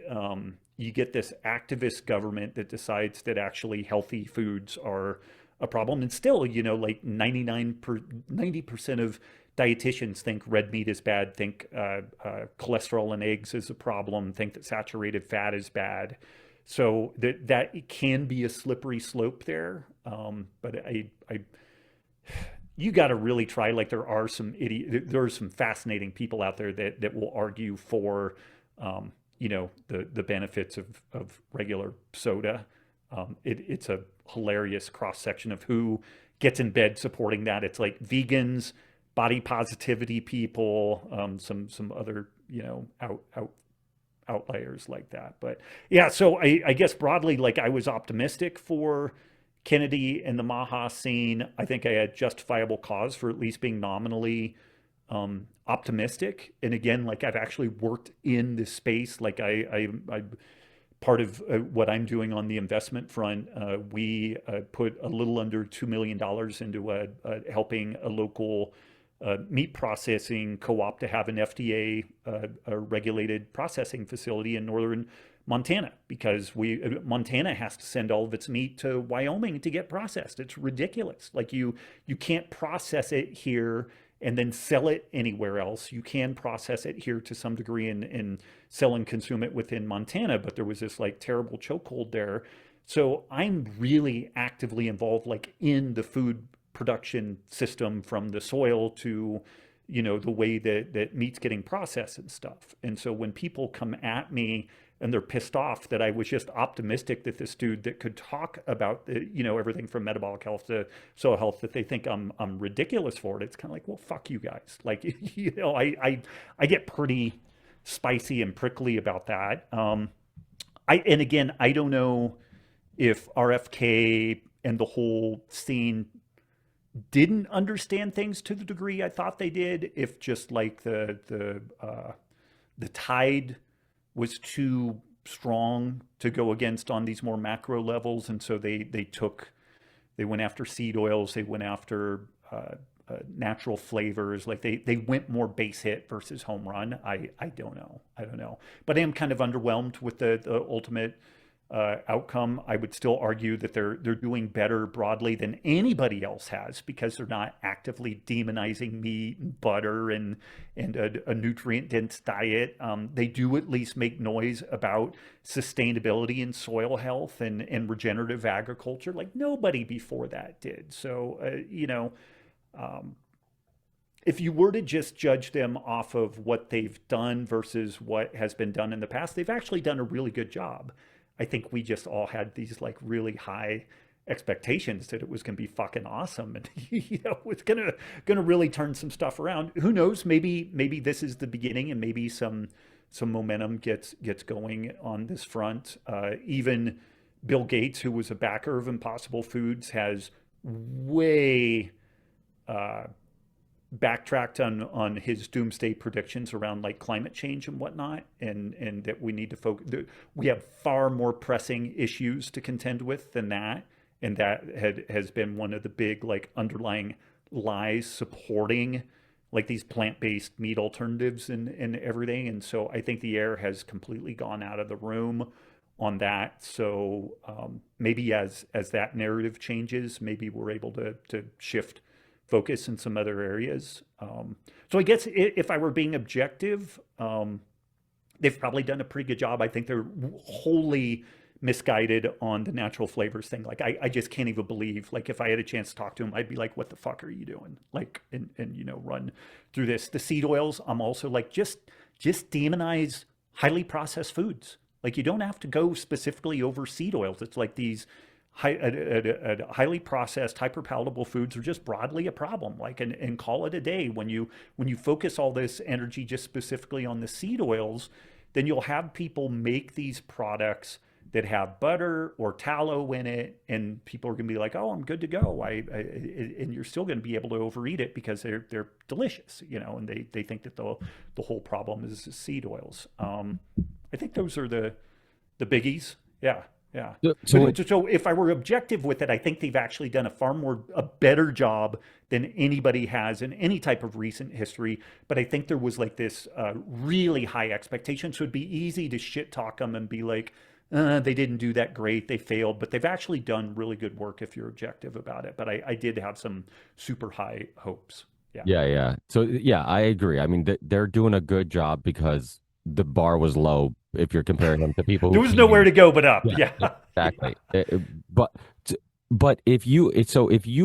you get this activist government that decides that actually healthy foods are a problem. And still, like 90% of dietitians think red meat is bad, think cholesterol in eggs is a problem, think that saturated fat is bad. So that it can be a slippery slope there. But you got to really try. Like there are some fascinating people out there that will argue for, the benefits of regular soda. It's a hilarious cross section of who gets in bed supporting that. It's like vegans, body positivity people, some other outliers like that. But yeah, so I guess broadly, like I was optimistic for Kennedy and the Maha scene, I think I had justifiable cause for at least being nominally optimistic. And again, like I've actually worked in this space. Like I part of what I'm doing on the investment front, we put a little under $2 million into helping a local meat processing co-op to have an FDA regulated processing facility in northern Montana, because Montana has to send all of its meat to Wyoming to get processed. It's ridiculous. Like you can't process it here and then sell it anywhere else. You can process it here to some degree and sell and consume it within Montana, but there was this like terrible chokehold there. So I'm really actively involved like in the food production system, from the soil to the way that meat's getting processed and stuff. And so when people come at me and they're pissed off that I was just optimistic that this dude that could talk about everything from metabolic health to soil health, that they think I'm ridiculous for it, it's kind of like, well, fuck you guys. Like I get pretty spicy and prickly about that. And again, I don't know if RFK and the whole scene didn't understand things to the degree I thought they did, if just like the tide was too strong to go against on these more macro levels, and so they went after seed oils, they went after natural flavors, like they went more base hit versus home run. I don't know, but I am kind of underwhelmed with the ultimate outcome. I would still argue that they're doing better broadly than anybody else has, because they're not actively demonizing meat and butter and a nutrient dense diet. They do at least make noise about sustainability and soil health and regenerative agriculture, like nobody before that did. So if you were to just judge them off of what they've done versus what has been done in the past, they've actually done a really good job. I think we just all had these like really high expectations that it was going to be fucking awesome, and it's gonna really turn some stuff around. Who knows? Maybe this is the beginning, and maybe some momentum gets going on this front. Even Bill Gates, who was a backer of Impossible Foods, has way backtracked on his doomsday predictions around like climate change and whatnot, and that we need to focus. We have far more pressing issues to contend with than that, and that has been one of the big like underlying lies supporting like these plant-based meat alternatives and everything. And so I think the air has completely gone out of the room on that. So maybe as that narrative changes, maybe we're able to shift focus in some other areas. So I guess if I were being objective, they've probably done a pretty good job. I think they're wholly misguided on the natural flavors thing. Like I just can't even believe, like if I had a chance to talk to him, I'd be like, what the fuck are you doing? Like, and run through this. The seed oils, I'm also like, just demonize highly processed foods. Like you don't have to go specifically over seed oils. It's like these highly processed, hyper palatable foods are just broadly a problem. Like, and call it a day. When you focus all this energy just specifically on the seed oils, then you'll have people make these products that have butter or tallow in it, and people are going to be like, "Oh, I'm good to go." And you're still going to be able to overeat it because they're delicious, and they think that the whole problem is the seed oils. I think those are the biggies. Yeah. Yeah. So if I were objective with it, I think they've actually done a better job than anybody has in any type of recent history. But I think there was like this really high expectation. So it'd be easy to shit talk them and be like, they didn't do that great, they failed. But they've actually done really good work if you're objective about it. But I did have some super high hopes. Yeah. Yeah. So yeah, I agree. I mean, they're doing a good job because the bar was low if you're comparing them to people who there was nowhere to go but up. Yeah. Exactly. But if you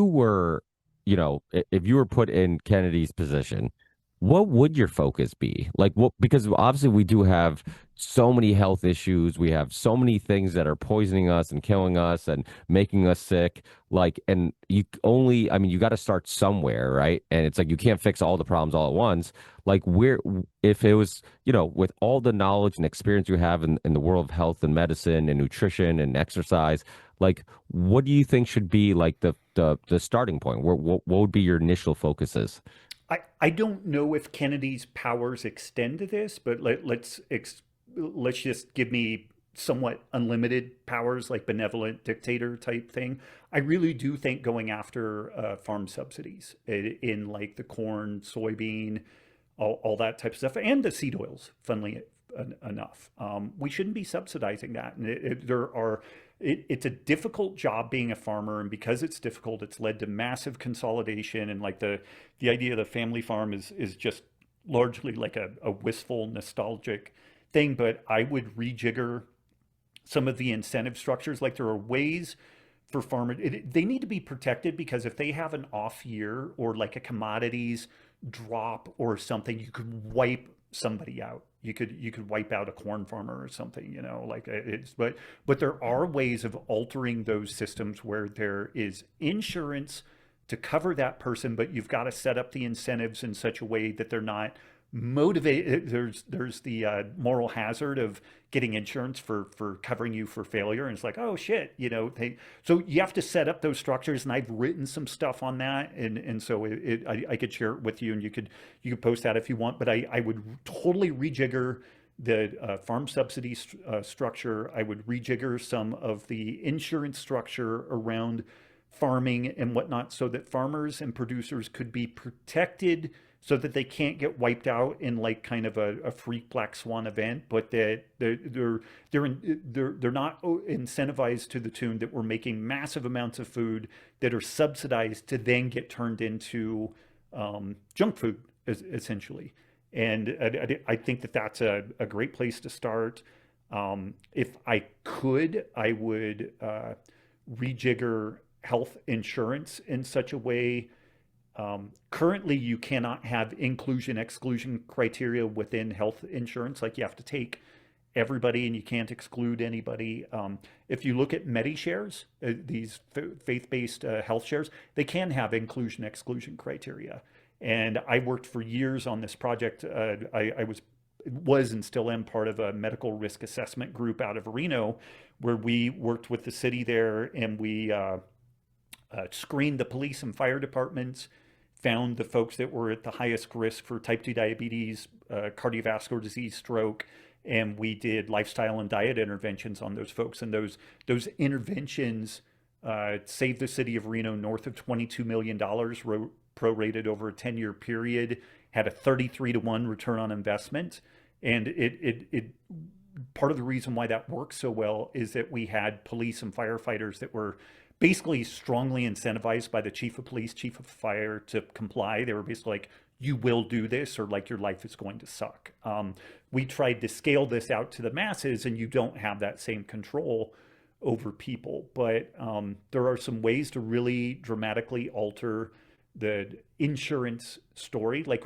were, if you were put in Kennedy's position, what would your focus be? Like what, because obviously we do have so many health issues. We have so many things that are poisoning us and killing us and making us sick. Like, and you only, I mean, you got to start somewhere, right? And it's like you can't fix all the problems all at once. Like where, if it was, with all the knowledge and experience you have in the world of health and medicine and nutrition and exercise, like what do you think should be like the starting point? Where what would be your initial focuses? I don't know if Kennedy's powers extend to this, but let's just give me somewhat unlimited powers, like benevolent dictator type thing. I really do think going after farm subsidies in like the corn, soybean, all that type of stuff, and the seed oils, funnily enough. We shouldn't be subsidizing that. And it's a difficult job being a farmer, and because it's difficult, it's led to massive consolidation. And like the idea of the family farm is just largely like a wistful, nostalgic thing. But I would rejigger some of the incentive structures. Like there are ways for farmers, they need to be protected because if they have an off year or like a commodities drop or something, you could wipe somebody out. You could wipe out a corn farmer or something, like it's but there are ways of altering those systems where there is insurance to cover that person, but you've got to set up the incentives in such a way that they're not motivated. There's the moral hazard of getting insurance for covering you for failure, and it's like, oh shit, so you have to set up those structures, and I've written some stuff on that, and so I could share it with you, and you could post that if you want. But I would totally rejigger the farm subsidy structure. I would rejigger some of the insurance structure around farming and whatnot, so that farmers and producers could be protected, so that they can't get wiped out in like kind of a freak black swan event, but that they're not incentivized to the tune that we're making massive amounts of food that are subsidized to then get turned into junk food, essentially. And I think that that's a great place to start. If I could, I would rejigger health insurance in such a way. Currently, you cannot have inclusion exclusion criteria within health insurance. Like you have to take everybody and you can't exclude anybody. If you look at MediShares, these faith-based health shares, they can have inclusion exclusion criteria. And I worked for years on this project. I was and still am part of a medical risk assessment group out of Reno, where we worked with the city there, and we screened the police and fire departments, found the folks that were at the highest risk for type 2 diabetes, cardiovascular disease, stroke, and we did lifestyle and diet interventions on those folks. And those interventions saved the city of Reno north of $22 million, prorated over a 10-year period, had a 33-to-1 return on investment. And it part of the reason why that works so well is that we had police and firefighters that were basically strongly incentivized by the chief of police, chief of fire to comply. They were basically like, you will do this or like your life is going to suck. We tried to scale this out to the masses, and you don't have that same control over people. But there are some ways to really dramatically alter the insurance story. Like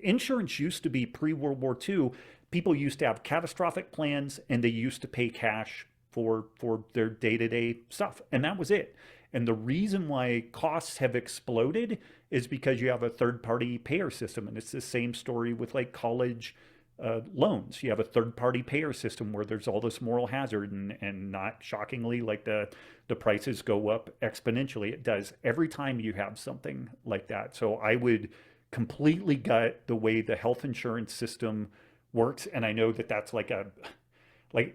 insurance used to be pre-World War II. People used to have catastrophic plans, and they used to pay cash for their day-to-day stuff, and that was it. And the reason why costs have exploded is because you have a third-party payer system. And it's the same story with like college loans. You have a third-party payer system where there's all this moral hazard, and not shockingly, like the prices go up exponentially. It does every time you have something like that. So I would completely gut the way the health insurance system works. And I know that that's like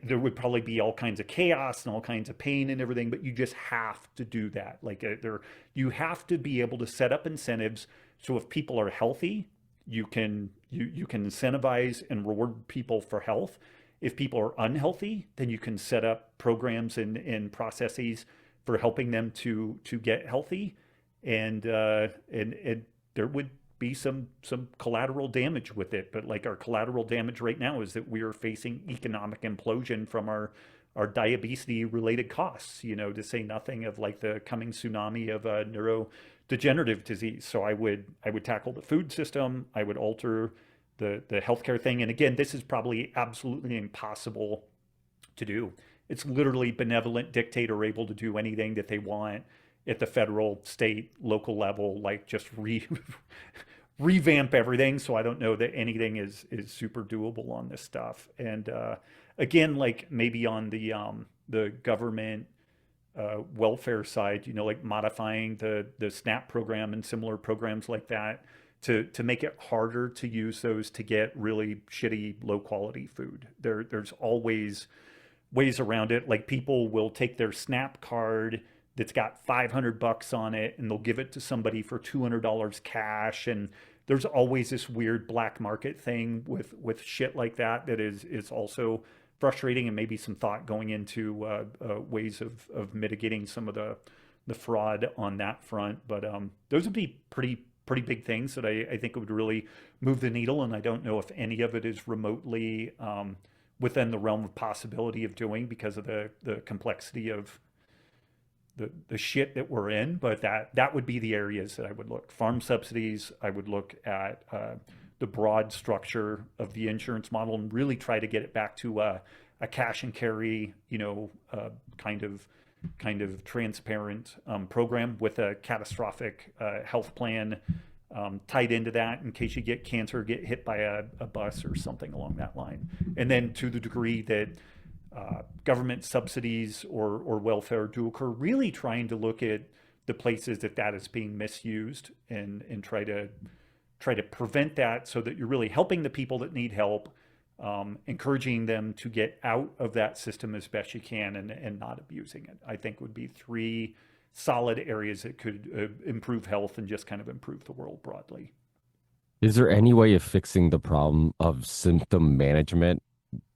there would probably be all kinds of chaos and all kinds of pain and everything, but you just have to do that. Like you have to be able to set up incentives, so if people are healthy, you can incentivize and reward people for health. If people are unhealthy, then you can set up programs and processes for helping them to get healthy. And there would be some collateral damage with it. But like our collateral damage right now is that we are facing economic implosion from our are diabetes related costs, to say nothing of like the coming tsunami of neurodegenerative disease. So I would tackle the food system. I would alter the healthcare thing. And again, this is probably absolutely impossible to do. It's literally benevolent dictator able to do anything that they want at the federal, state, local level, like just revamp everything. So I don't know that anything is super doable on this stuff. And again, like maybe on the government welfare side, like modifying the SNAP program and similar programs like that to make it harder to use those to get really shitty, low quality food. There's always ways around it. Like people will take their SNAP card that's got $500 on it and they'll give it to somebody for $200 cash. And there's always this weird black market thing with shit like that is also frustrating, and maybe some thought going into ways of mitigating some of the fraud on that front. But those would be pretty big things that I think would really move the needle. And I don't know if any of it is remotely within the realm of possibility of doing because of the complexity of the shit that we're in. But that would be the areas that I would look. Farm subsidies, I would look at the broad structure of the insurance model and really try to get it back to a cash and carry, kind of transparent program with a catastrophic health plan tied into that in case you get cancer, get hit by a bus or something along that line. And then to the degree that government subsidies or welfare do occur, really trying to look at the places that is being misused and try to prevent that so that you're really helping the people that need help, encouraging them to get out of that system as best you can and not abusing it. I think would be three solid areas that could improve health and just kind of improve the world broadly. Is there any way of fixing the problem of symptom management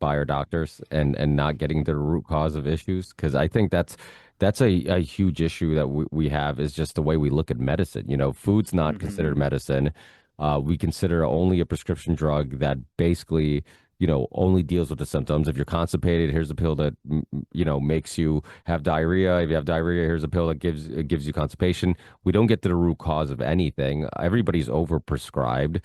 by our doctors and not getting to the root cause of issues? Because I think that's a huge issue that we have, is just the way we look at medicine. Food's not considered medicine. We consider only a prescription drug that basically, only deals with the symptoms. If you're constipated, here's a pill that, makes you have diarrhea. If you have diarrhea, here's a pill that gives you constipation. We don't get to the root cause of anything. Everybody's overprescribed.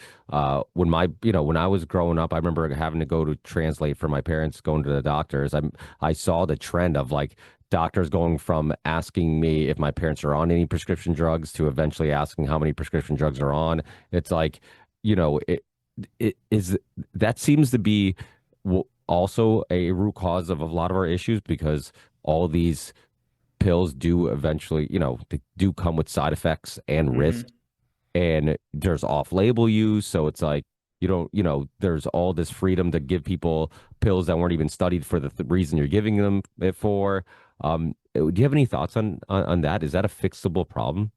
When I was growing up, I remember having to go to translate for my parents going to the doctors. I saw the trend of like doctors going from asking me if my parents are on any prescription drugs to eventually asking how many prescription drugs are on. It's like, it is that seems to be also a root cause of a lot of our issues, because all these pills do eventually, they do come with side effects and risk, and there's off-label use. So it's like, there's all this freedom to give people pills that weren't even studied for the reason you're giving them it for. Do you have any thoughts on that? Is that a fixable problem?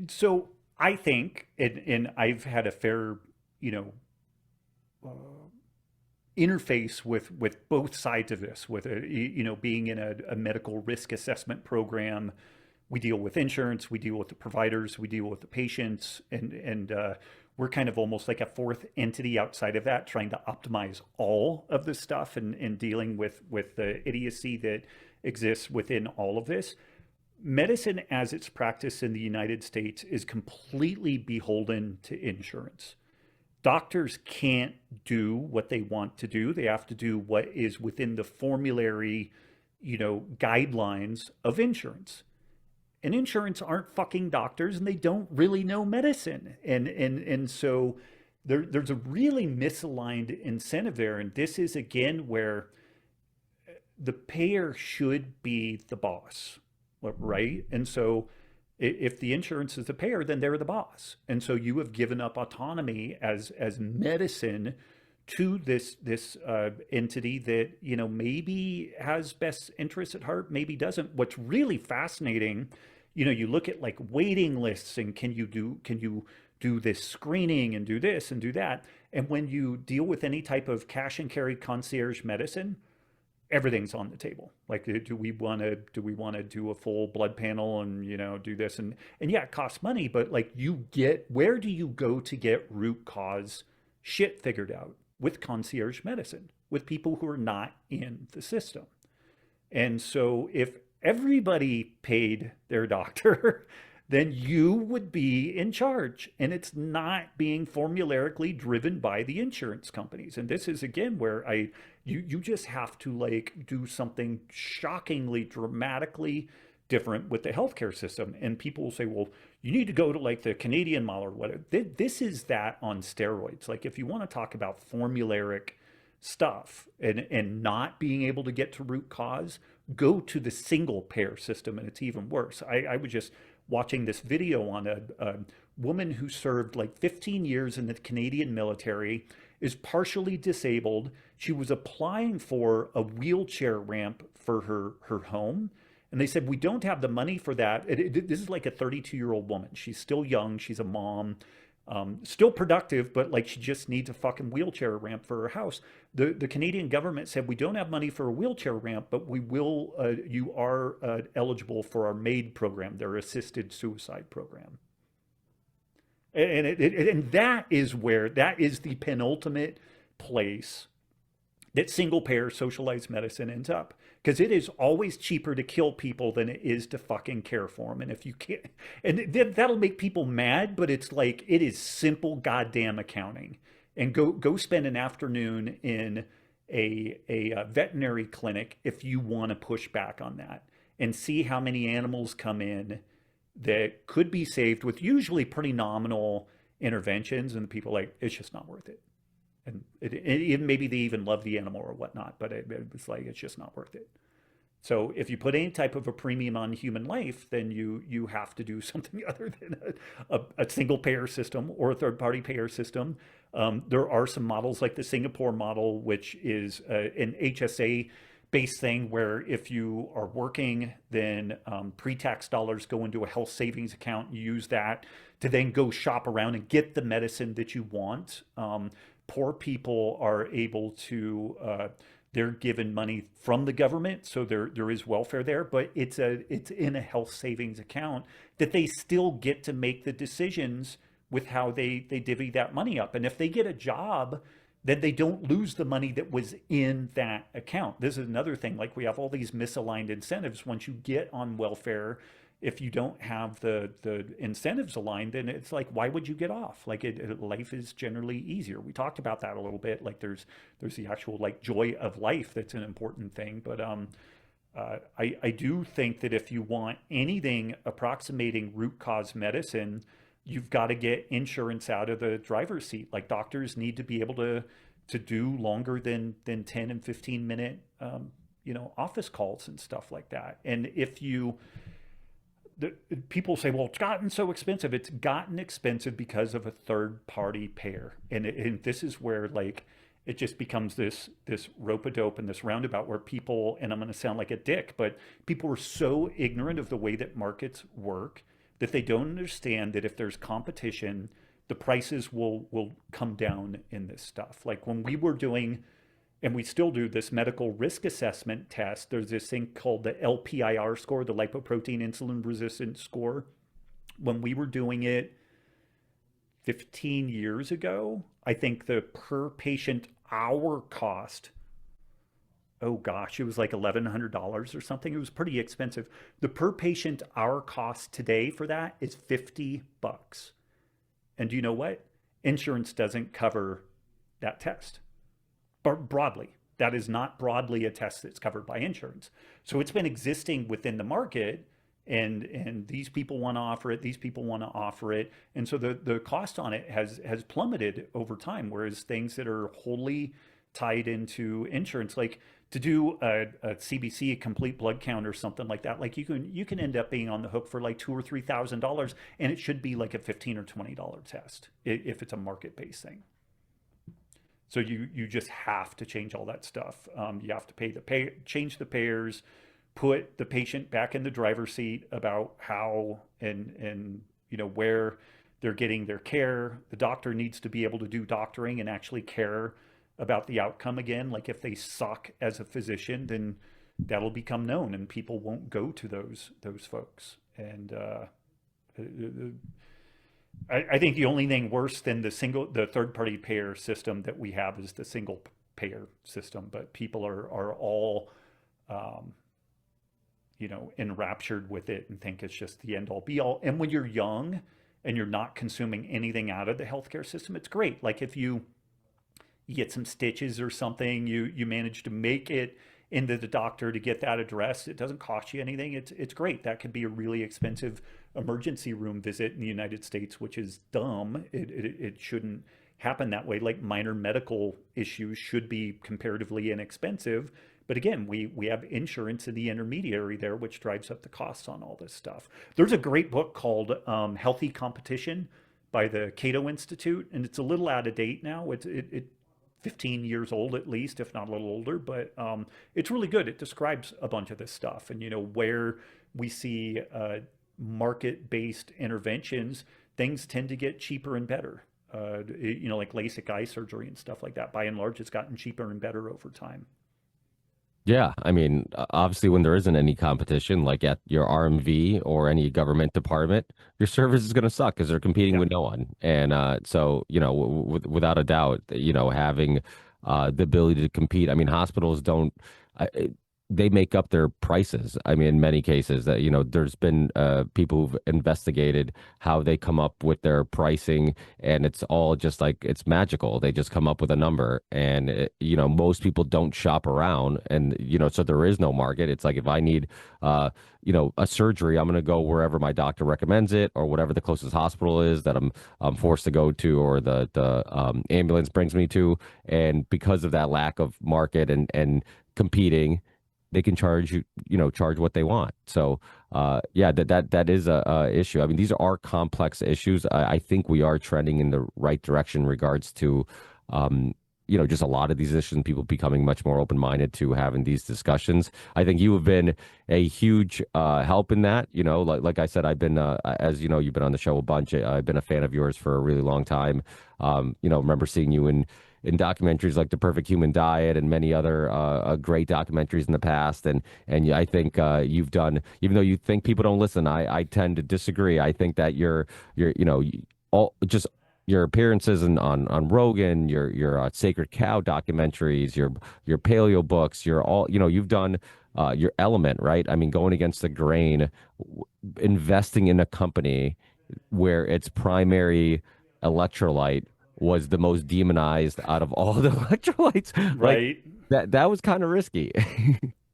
So I think, and I've had a fair, interface with both sides of this, with being in a medical risk assessment program. We deal with insurance, we deal with the providers, we deal with the patients, and we're kind of almost like a fourth entity outside of that, trying to optimize all of this stuff and dealing with the idiocy that exists within all of this. Medicine as it's practiced in the United States is completely beholden to insurance. Doctors can't do what they want to do. They have to do what is within the formulary, guidelines of insurance. And insurance aren't fucking doctors, and they don't really know medicine. And so there's a really misaligned incentive there. And this is, again, where the payer should be the boss, right? And so if the insurance is the payer, then they're the boss. And so you have given up autonomy as medicine to this entity that, maybe has best interests at heart, maybe doesn't. What's really fascinating, you look at like waiting lists and can you do this screening and do this and do that. And when you deal with any type of cash and carry concierge medicine, everything's on the table. Like, do we want to do a full blood panel and, do this? And yeah, it costs money, but like where do you go to get root cause shit figured out? With concierge medicine, with people who are not in the system. And so if everybody paid their doctor, then you would be in charge. And it's not being formularically driven by the insurance companies. And this is again where you just have to like do something shockingly, dramatically different with the healthcare system. And people will say, well, you need to go to like the Canadian model or whatever. This is that on steroids. Like if you want to talk about formulaic stuff and not being able to get to root cause, go to the single payer system, and it's even worse. I was just watching this video on a woman who served like 15 years in the Canadian military, is partially disabled. She was applying for a wheelchair ramp for her home. And they said, we don't have the money for that. This is like a 32-year-old woman. She's still young. She's a mom. Still productive, but like she just needs a fucking wheelchair ramp for her house. The Canadian government said, we don't have money for a wheelchair ramp, but we will, you are eligible for our MAID program, their assisted suicide program. And that is the penultimate place that single payer socialized medicine ends up. Because it is always cheaper to kill people than it is to fucking care for them. And if you can't, and that'll make people mad, but it's like, it is simple goddamn accounting. And go spend an afternoon in a veterinary clinic if you want to push back on that, and see how many animals come in that could be saved with usually pretty nominal interventions. And the people are like, it's just not worth it. And maybe they even love the animal or whatnot, but it was like, it's just not worth it. So if you put any type of a premium on human life, then you have to do something other than a single payer system or a third party payer system. There are some models like the Singapore model, which is an HSA based thing where if you are working, then pre-tax dollars go into a health savings account. You use that to then go shop around and get the medicine that you want. Poor people are able to, they're given money from the government, so there is welfare there, but it's in a health savings account that they still get to make the decisions with how they divvy that money up. And if they get a job, then they don't lose the money that was in that account. This is another thing, like we have all these misaligned incentives. Once you get on welfare, if you don't have the incentives aligned, then it's like, why would you get off? Like life is generally easier. We talked about that a little bit. Like there's the actual like joy of life that's an important thing. But I do think that if you want anything approximating root cause medicine, you've got to get insurance out of the driver's seat. Like doctors need to be able to do longer than 10 and 15 minute office calls and stuff like that. And if people say, well, it's gotten so expensive. It's gotten expensive because of a third party payer. And this is where like it just becomes this rope-a-dope and this roundabout where people, and I'm going to sound like a dick, but people are so ignorant of the way that markets work that they don't understand that if there's competition, the prices will come down in this stuff. Like when we were doing, and we still do, this medical risk assessment test, there's this thing called the LPIR score, the lipoprotein insulin resistance score. When we were doing it 15 years ago, I think the per patient hour cost, oh gosh, it was like $1,100 or something. It was pretty expensive. The per patient hour cost today for that is $50. And do you know what? Insurance doesn't cover that test. But broadly, that is not broadly a test that's covered by insurance. So it's been existing within the market, and these people want to offer it, these people want to offer it. And so the cost on it has plummeted over time, whereas things that are wholly tied into insurance, like to do a CBC, a complete blood count or something like that, like you can end up being on the hook for like $2,000 or $3,000, and it should be like a $15 or $20 test if it's a market-based thing. So you just have to change all that stuff. You have to change the payers, put the patient back in the driver's seat about how and where they're getting their care. The doctor needs to be able to do doctoring and actually care about the outcome again. Like if they suck as a physician, then that'll become known and people won't go to those folks. And I think the only thing worse than the third party payer system that we have is the single payer system. But people are all enraptured with it and think it's just the end all be all. And when you're young and you're not consuming anything out of the healthcare system, it's great. Like if you get some stitches or something, you manage to make it into the doctor to get that addressed. It doesn't cost you anything. It's great. That could be a really expensive emergency room visit in the United States, which is dumb. It shouldn't happen that way. Like minor medical issues should be comparatively inexpensive. But again, we have insurance in the intermediary there, which drives up the costs on all this stuff. There's a great book called Healthy Competition by the Cato Institute, and it's a little out of date now. It 15 years old at least, if not a little older, but it's really good. It describes a bunch of this stuff and, where we see market-based interventions, things tend to get cheaper and better. Like LASIK eye surgery and stuff like that. By and large, it's gotten cheaper and better over time. Yeah, I mean, obviously, when there isn't any competition, like at your RMV or any government department, your service is going to suck because they're competing Yeah. with no one. And so, without a doubt, having the ability to compete. I mean, hospitals don't. They make up their prices. I mean, in many cases, that there's been people who've investigated how they come up with their pricing, and it's all just like it's magical. They just come up with a number, and most people don't shop around, and so there is no market. It's like if I need, a surgery, I'm going to go wherever my doctor recommends it, or whatever the closest hospital is that I'm forced to go to, or the ambulance brings me to, and because of that lack of market and competing, they can charge what they want. So, yeah, that is a issue. I mean, these are complex issues. I think we are trending in the right direction in regards to, just a lot of these issues and people becoming much more open-minded to having these discussions. I think you have been a huge help in that. Like I said, I've been, as you've been on the show a bunch. I've been a fan of yours for a really long time. Remember seeing you in documentaries like The Perfect Human Diet and many other great documentaries in the past. And I think you've done, even though you think people don't listen, I tend to disagree. I think that all just your appearances on Rogan, your Sacred Cow documentaries, your Paleo books, you've done your Element, right? I mean, going against the grain, investing in a company where its primary electrolyte was the most demonized out of all the electrolytes. Like Right. that was kind of risky.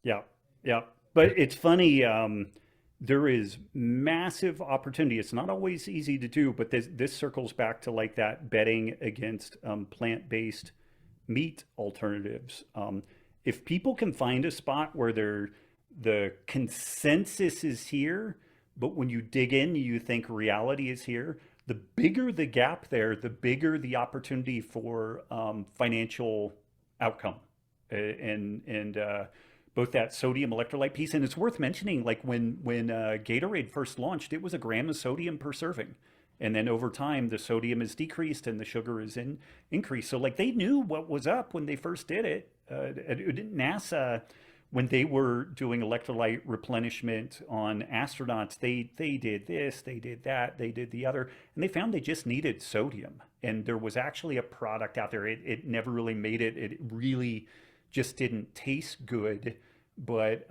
Yeah. Yeah. But it's funny. There is massive opportunity. It's not always easy to do, but this circles back to like that betting against plant-based meat alternatives. If people can find a spot where the consensus is here, but when you dig in, you think reality is here. The bigger the gap there, the bigger the opportunity for financial outcome, and both that sodium electrolyte piece. And it's worth mentioning, like when Gatorade first launched, it was a gram of sodium per serving. And then over time, the sodium is decreased and the sugar is increased. So like they knew what was up when they first did it. NASA, when they were doing electrolyte replenishment on astronauts, they did this, they did that, they did the other, and they found they just needed sodium. And there was actually a product out there. It never really made it. It really just didn't taste good. But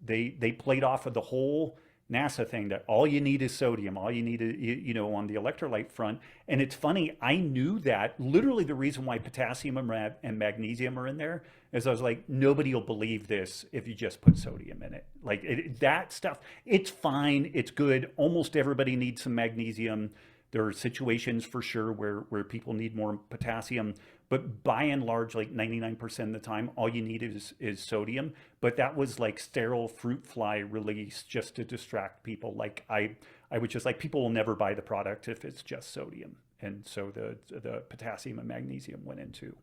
they played off of the whole NASA thing that all you need is sodium, all you need is, on the electrolyte front. And it's funny, I knew that literally the reason why potassium and magnesium are in there is I was like, nobody will believe this if you just put sodium in it. Like that stuff, it's fine, it's good. Almost everybody needs some magnesium. There are situations for sure where people need more potassium, but by and large, like 99% of the time, all you need is sodium. But that was like sterile fruit fly release just to distract people. Like I was just like, people will never buy the product if it's just sodium. And so the potassium and magnesium went into.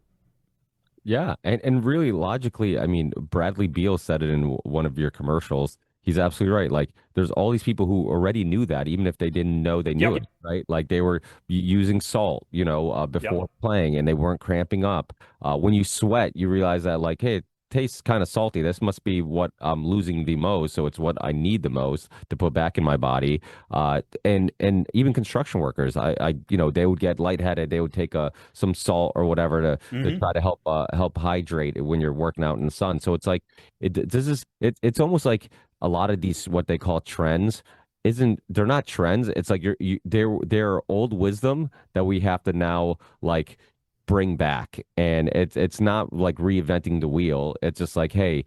Yeah, and really logically, I mean, Bradley Beal said it in one of your commercials. He's absolutely right. Like, there's all these people who already knew that, even if they didn't know they knew Yep. it, right? Like they were using salt, Yep. before playing, and they weren't cramping up. When you sweat, you realize that, like, hey, it tastes kind of salty. This must be what I'm losing the most, so it's what I need the most to put back in my body. And even construction workers, they would get lightheaded. They would take some salt or whatever to Hmm. try to help hydrate when you're working out in the sun. So it's like it's almost like a lot of these what they call trends they're not trends. It's like they're old wisdom that we have to now like bring back. And it's not like reinventing the wheel. It's just like, hey,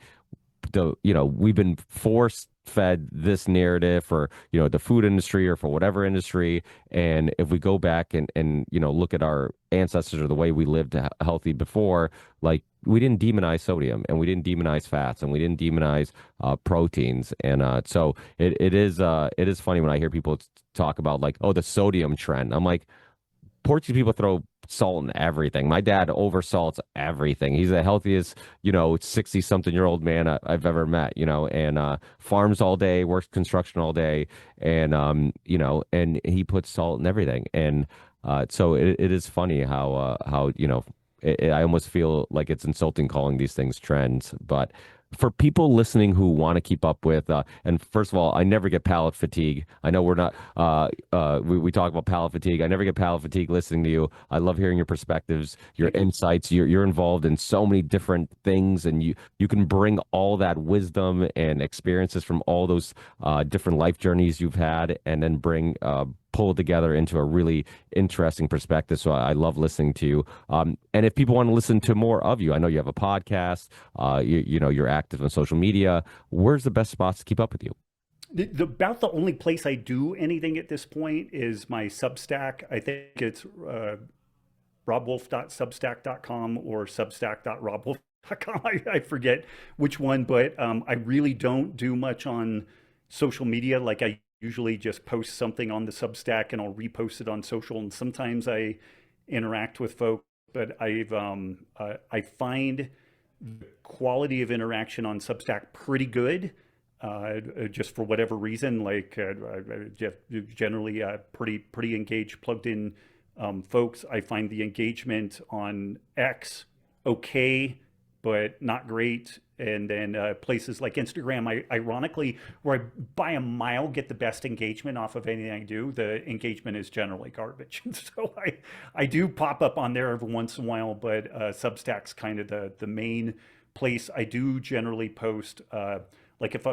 we've been force fed this narrative for the food industry or for whatever industry, and if we go back and look at our ancestors or the way we lived healthy before, like we didn't demonize sodium and we didn't demonize fats and we didn't demonize proteins, and so it is funny when I hear people talk about like, oh, the sodium trend. I'm like, Portuguese people throw salt in everything. My dad oversalts everything. He's the healthiest, 60 something year old man I've ever met, and farms all day, works construction all day. And, and he puts salt in everything. And so it is funny how, I almost feel like it's insulting calling these things trends. But for people listening who want to keep up with, and first of all, I never get palate fatigue. I know we're not, we talk about palate fatigue. I never get palate fatigue listening to you. I love hearing your perspectives, your insights. You're involved in so many different things, and you can bring all that wisdom and experiences from all those different life journeys you've had, and then pull it together into a really interesting perspective. So I love listening to you. And if people want to listen to more of you, I know you have a podcast, you're active on social media. Where's the best spots to keep up with you? About the only place I do anything at this point is my Substack. I think it's robwolf.substack.com or substack.robwolf.com. I forget which one, but I really don't do much on social media. Like I usually just post something on the Substack and I'll repost it on social. And sometimes I interact with folks, but I find the quality of interaction on Substack pretty good. Just for whatever reason, like generally pretty engaged, plugged in folks. I find the engagement on X okay, but not great. And then places like Instagram, ironically, where I by a mile get the best engagement off of anything I do, the engagement is generally garbage. So I do pop up on there every once in a while, but Substack's kind of the main place. I do generally post. Like if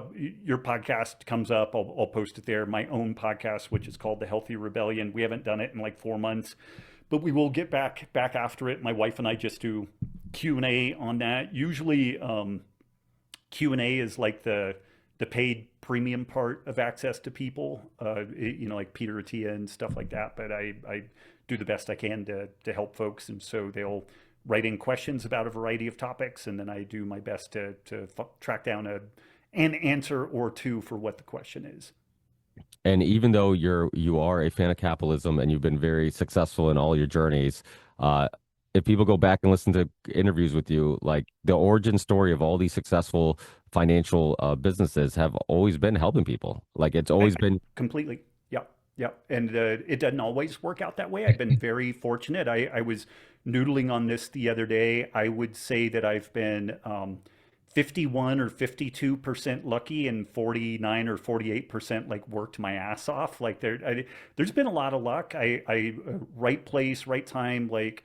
your podcast comes up, I'll post it there. My own podcast, which is called The Healthy Rebellion. We haven't done it in like 4 months, but we will get back after it. My wife and I just do Q&A on that. Usually Q&A is like the paid premium part of access to people, like Peter Attia and stuff like that. But I do the best I can to help folks. And so they'll write in questions about a variety of topics. And then I do my best to track down an answer or two for what the question is. And even though you are a fan of capitalism and you've been very successful in all your journeys, if people go back and listen to interviews with you, like the origin story of all these successful financial businesses have always been helping people. Like it's always been completely. Yeah. Yeah. And it doesn't always work out that way. I've been very fortunate. I was noodling on this the other day. I would say that I've been 51 or 52% lucky and 49 or 48% like worked my ass off. Like there's been a lot of luck. I right place, right time, like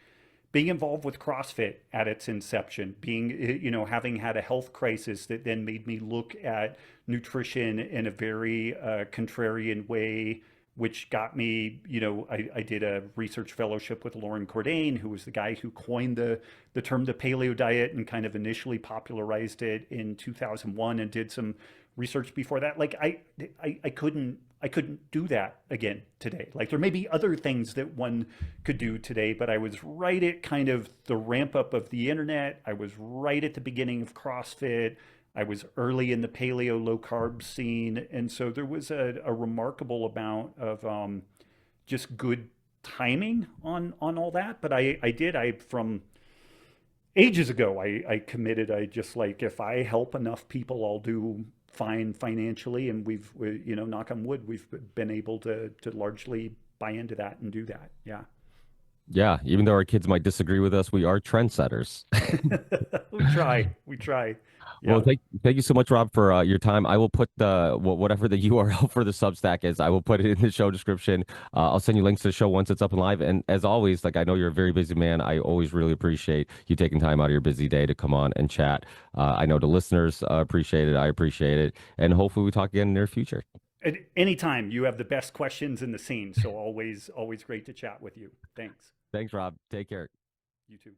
being involved with CrossFit at its inception, having had a health crisis that then made me look at nutrition in a very contrarian way, which got me, I did a research fellowship with Lauren Cordain, who was the guy who coined the term the Paleo diet and kind of initially popularized it in 2001 and did some research before that. Like I couldn't do that again today. Like there may be other things that one could do today, but I was right at kind of the ramp up of the internet. I was right at the beginning of CrossFit. I was early in the paleo low carb scene. And so there was a remarkable amount of just good timing on all that. But from ages ago, I committed, I just like, if I help enough people, I'll do fine financially. And we've knock on wood, we've been able to largely buy into that and do that. Yeah. Yeah, even though our kids might disagree with us, we are trendsetters. We try. Well, Yeah. thank you so much, Rob, for your time. I will put whatever the URL for the Substack is. I will put it in the show description. I'll send you links to the show once it's up and live. And as always, like I know you're a very busy man. I always really appreciate you taking time out of your busy day to come on and chat. I know the listeners appreciate it. I appreciate it, and hopefully we talk again in the near future. At any time, you have the best questions in the scene. So always great to chat with you. Thanks. Thanks, Rob. Take care. You too.